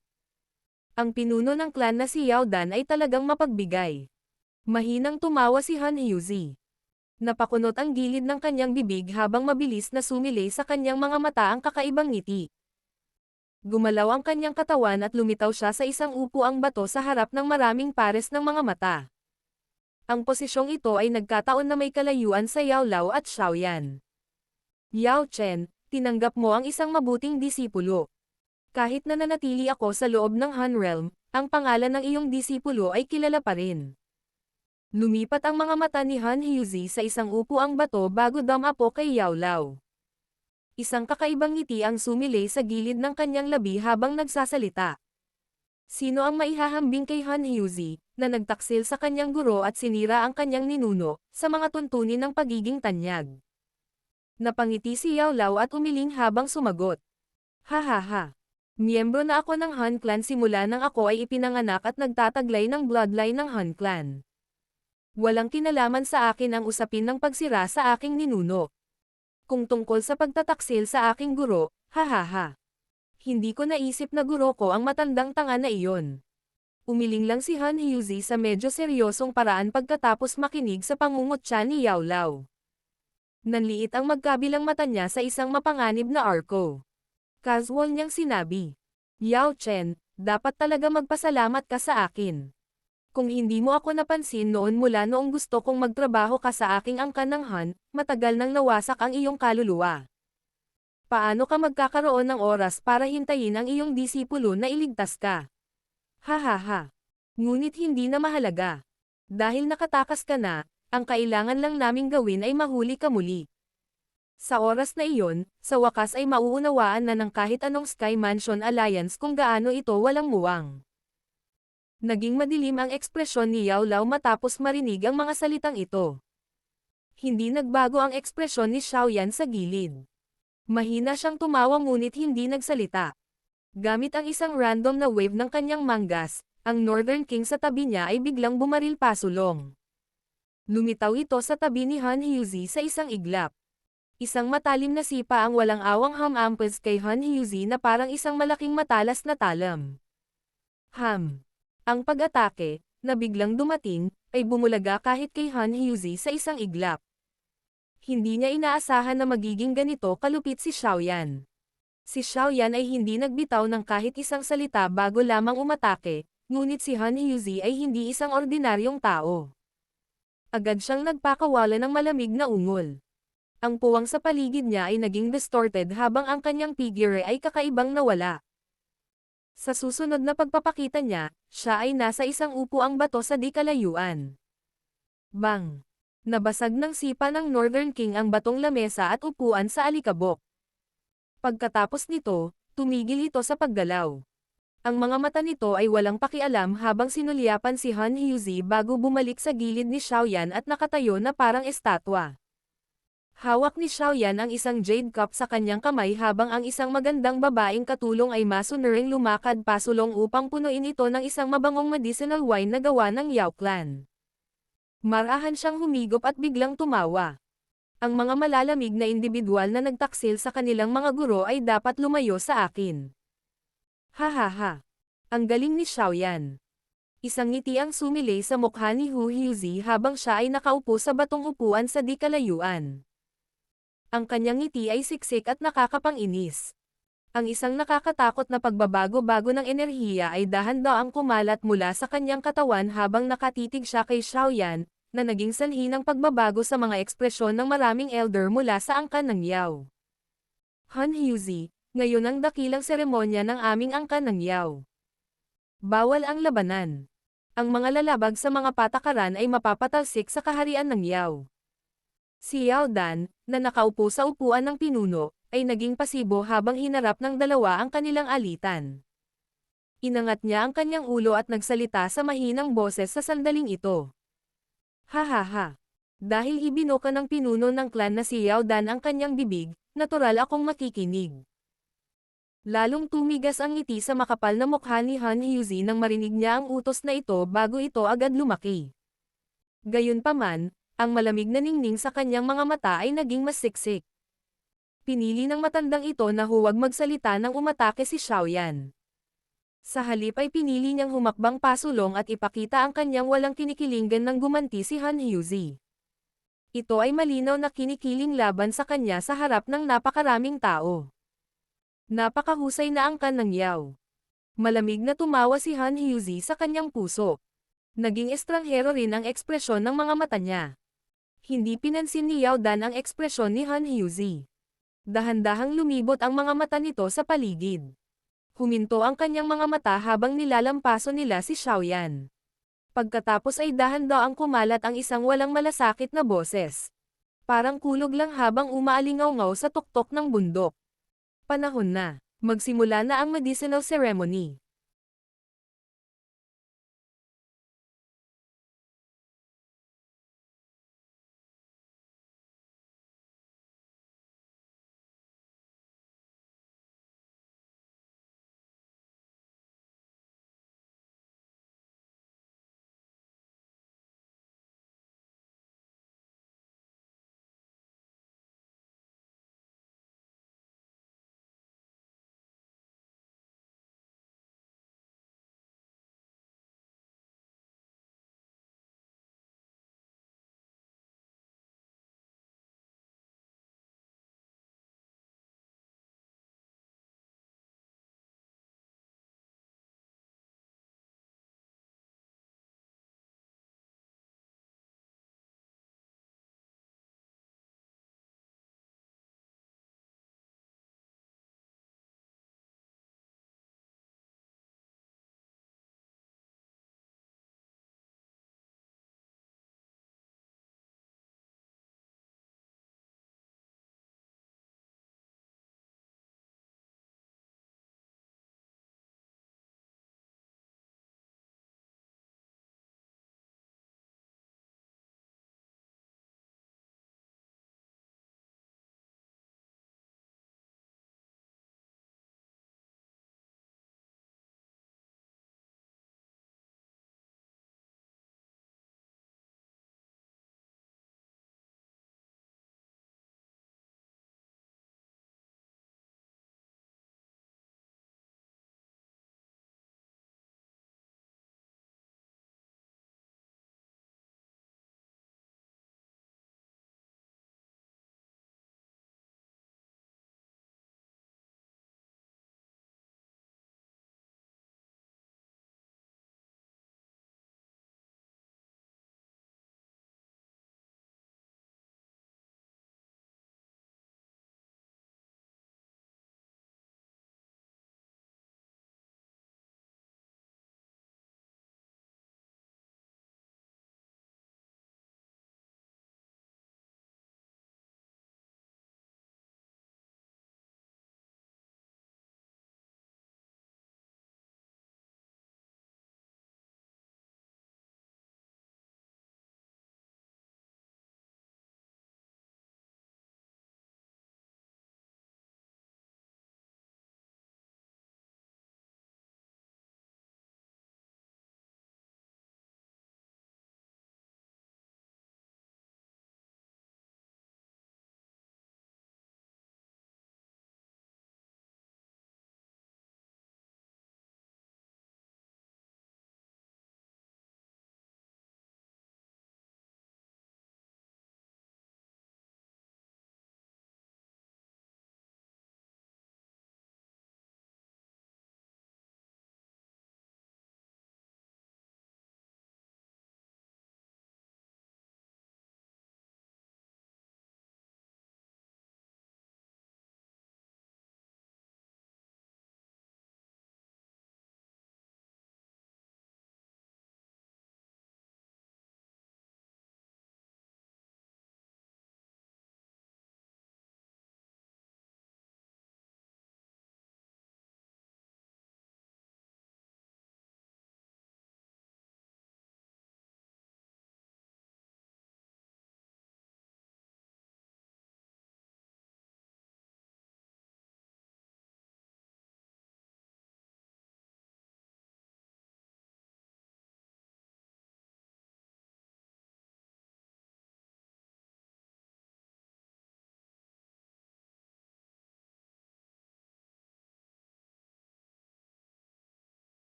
S1: Ang pinuno ng clan na si Yao Dan ay talagang mapagbigay. Mahinang tumawa si Han Hyuzi. Napakunot ang gilid ng kanyang bibig habang mabilis na sumilay sa kanyang mga mata ang kakaibang ngiti. Gumalaw ang kanyang katawan at lumitaw siya sa isang upuang bato sa harap ng maraming pares ng mga mata. Ang posisyong ito ay nagkataon na may kalayuan sa Yao Lao at Xiaoyan. Yao Chen, tinanggap mo ang isang mabuting disipulo. Kahit na nanatili ako sa loob ng Han realm, ang pangalan ng iyong disipulo ay kilala pa rin. Lumipat ang mga mata ni Han Hyuzi sa isang upuang bato bago dumapo kay Yao Lao. Isang kakaibang ngiti ang sumilay sa gilid ng kanyang labi habang nagsasalita. Sino ang maihahambing kay Han Hyuzi, na nagtaksil sa kanyang guro at sinira ang kanyang ninuno, sa mga tuntunin ng pagiging tanyag? Napangiti si Yao Lao at umiling habang sumagot. Hahaha. Miyembro na ako ng Han clan simula nang ako ay ipinanganak at nagtataglay ng bloodline ng Han clan. Walang kinalaman sa akin ang usapin ng pagsira sa aking ninuno. Kung tungkol sa pagtataksil sa aking guro, hahaha. Hindi ko naisip na guro ko ang matandang tanga na iyon. Umiling lang si Han Hyuzi sa medyo seryosong paraan pagkatapos makinig sa pangungutya ni Yao Lao. Nanliit ang magkabilang mata niya sa isang mapanganib na arko. Casual niyang sinabi, Yao Chen, dapat talaga magpasalamat ka sa akin. Kung hindi mo ako napansin noon mula noong gusto kong magtrabaho ka sa aking angkan ng Han, matagal nang nawasak ang iyong kaluluwa. Paano ka magkakaroon ng oras para hintayin ang iyong disipulo na iligtas ka? Hahaha. Ngunit hindi na mahalaga. Dahil nakatakas ka na, ang kailangan lang naming gawin ay mahuli ka muli. Sa oras na iyon, sa wakas ay mauunawaan na ng kahit anong Sky Mansion Alliance kung gaano ito walang muwang. Naging madilim ang ekspresyon ni Yao Lao matapos marinig ang mga salitang ito. Hindi nagbago ang ekspresyon ni Xiaoyan sa gilid. Mahina siyang tumawa ngunit hindi nagsalita. Gamit ang isang random na wave ng kanyang manggas, ang Northern King sa tabi niya ay biglang bumaril pasulong. Lumitaw ito sa tabi ni Han Hyuzi sa isang iglap. Isang matalim na sipa ang walang awang hamampes kay Han Hyuzi na parang isang malaking matalas na talam. Ang pag-atake, na biglang dumating, ay bumulaga kahit kay Han Hyuzi sa isang iglap. Hindi niya inaasahan na magiging ganito kalupit si Xiaoyan. Si Xiaoyan ay hindi nagbitaw ng kahit isang salita bago lamang umatake, ngunit si Han Hyuzi ay hindi isang ordinaryong tao. Agad siyang nagpakawala ng malamig na ungol. Ang puwang sa paligid niya ay naging distorted habang ang kanyang figure ay kakaibang nawala. Sa susunod na pagpapakita niya, siya ay nasa isang upuang bato sa di kalayuan. Bang! Nabasag ng sipa ng Northern King ang batong lamesa at upuan sa alikabok. Pagkatapos nito, tumigil ito sa paggalaw. Ang mga mata nito ay walang pakialam habang sinulyapan si Han Hyuzi bago bumalik sa gilid ni Xiaoyan at nakatayo na parang estatwa. Hawak ni Xiaoyan ang isang jade cup sa kanyang kamay habang ang isang magandang babaeng katulong ay masunuring lumakad pasulong upang punuin ito ng isang mabangong medicinal wine na gawa ng Yao clan. Marahan siyang humigop at biglang tumawa. Ang mga malalamig na individual na nagtaksil sa kanilang mga guro ay dapat lumayo sa akin. Hahaha. Ang galing ni Xiaoyan. Isang ngiti ang sumilay sa mukha ni Hu Hyuzi habang siya ay nakaupo sa batong upuan sa di kalayuan. Ang kanyang ngiti ay siksik at nakakapang-inis. Ang isang nakakatakot na pagbabago-bago ng enerhiya ay dahan-daang kumalat mula sa kanyang katawan habang nakatitig siya kay Xiaoyan, na naging sanhi ng pagbabago sa mga ekspresyon ng maraming elder mula sa angkan ng Yao. Han Hyuzi, ngayon ang dakilang seremonya ng aming angkan ng Yao. Bawal ang labanan. Ang mga lalabag sa mga patakaran ay mapapatalsik sa kaharian ng Yao. Si Yao Dan, na nakaupo sa upuan ng pinuno, ay naging pasibo habang hinarap ng dalawa ang kanilang alitan. Inangat niya ang kanyang ulo at nagsalita sa mahinang boses sa sandaling ito. Hahaha. Dahil ibinoka ng pinuno ng klan na si Yao Dan ang kanyang bibig, natural akong makikinig. Lalong tumigas ang ngiti sa makapal na mukha ni Han Hyuzi nang marinig niya ang utos na ito bago ito agad lumaki. Gayunpaman, ang malamig na ningning sa kanyang mga mata ay naging mas siksik. Pinili ng matandang ito na huwag magsalita nang umatake si Xiaoyan. Sa halip ay pinili niyang humakbang pasulong at ipakita ang kanyang walang kinikilingan ng gumanti si Han Hyuzi. Ito ay malinaw na kinikiling laban sa kanya sa harap ng napakaraming tao. Napakahusay na angkan ng Yao. Malamig na tumawa si Han Hyuzi sa kanyang puso. Naging estranghero rin ang ekspresyon ng mga mata niya. Hindi pinansin ni Yao Dan ang ekspresyon ni Han Hyuzi. Dahan-dahang lumibot ang mga mata nito sa paligid. Huminto ang kanyang mga mata habang nilalampaso nila si Xiaoyan. Pagkatapos ay dahan-daang kumalat ang isang walang malasakit na boses. Parang kulog lang habang umaalingaw-ngaw sa tuktok ng bundok. Panahon na. Magsimula na ang medicinal ceremony.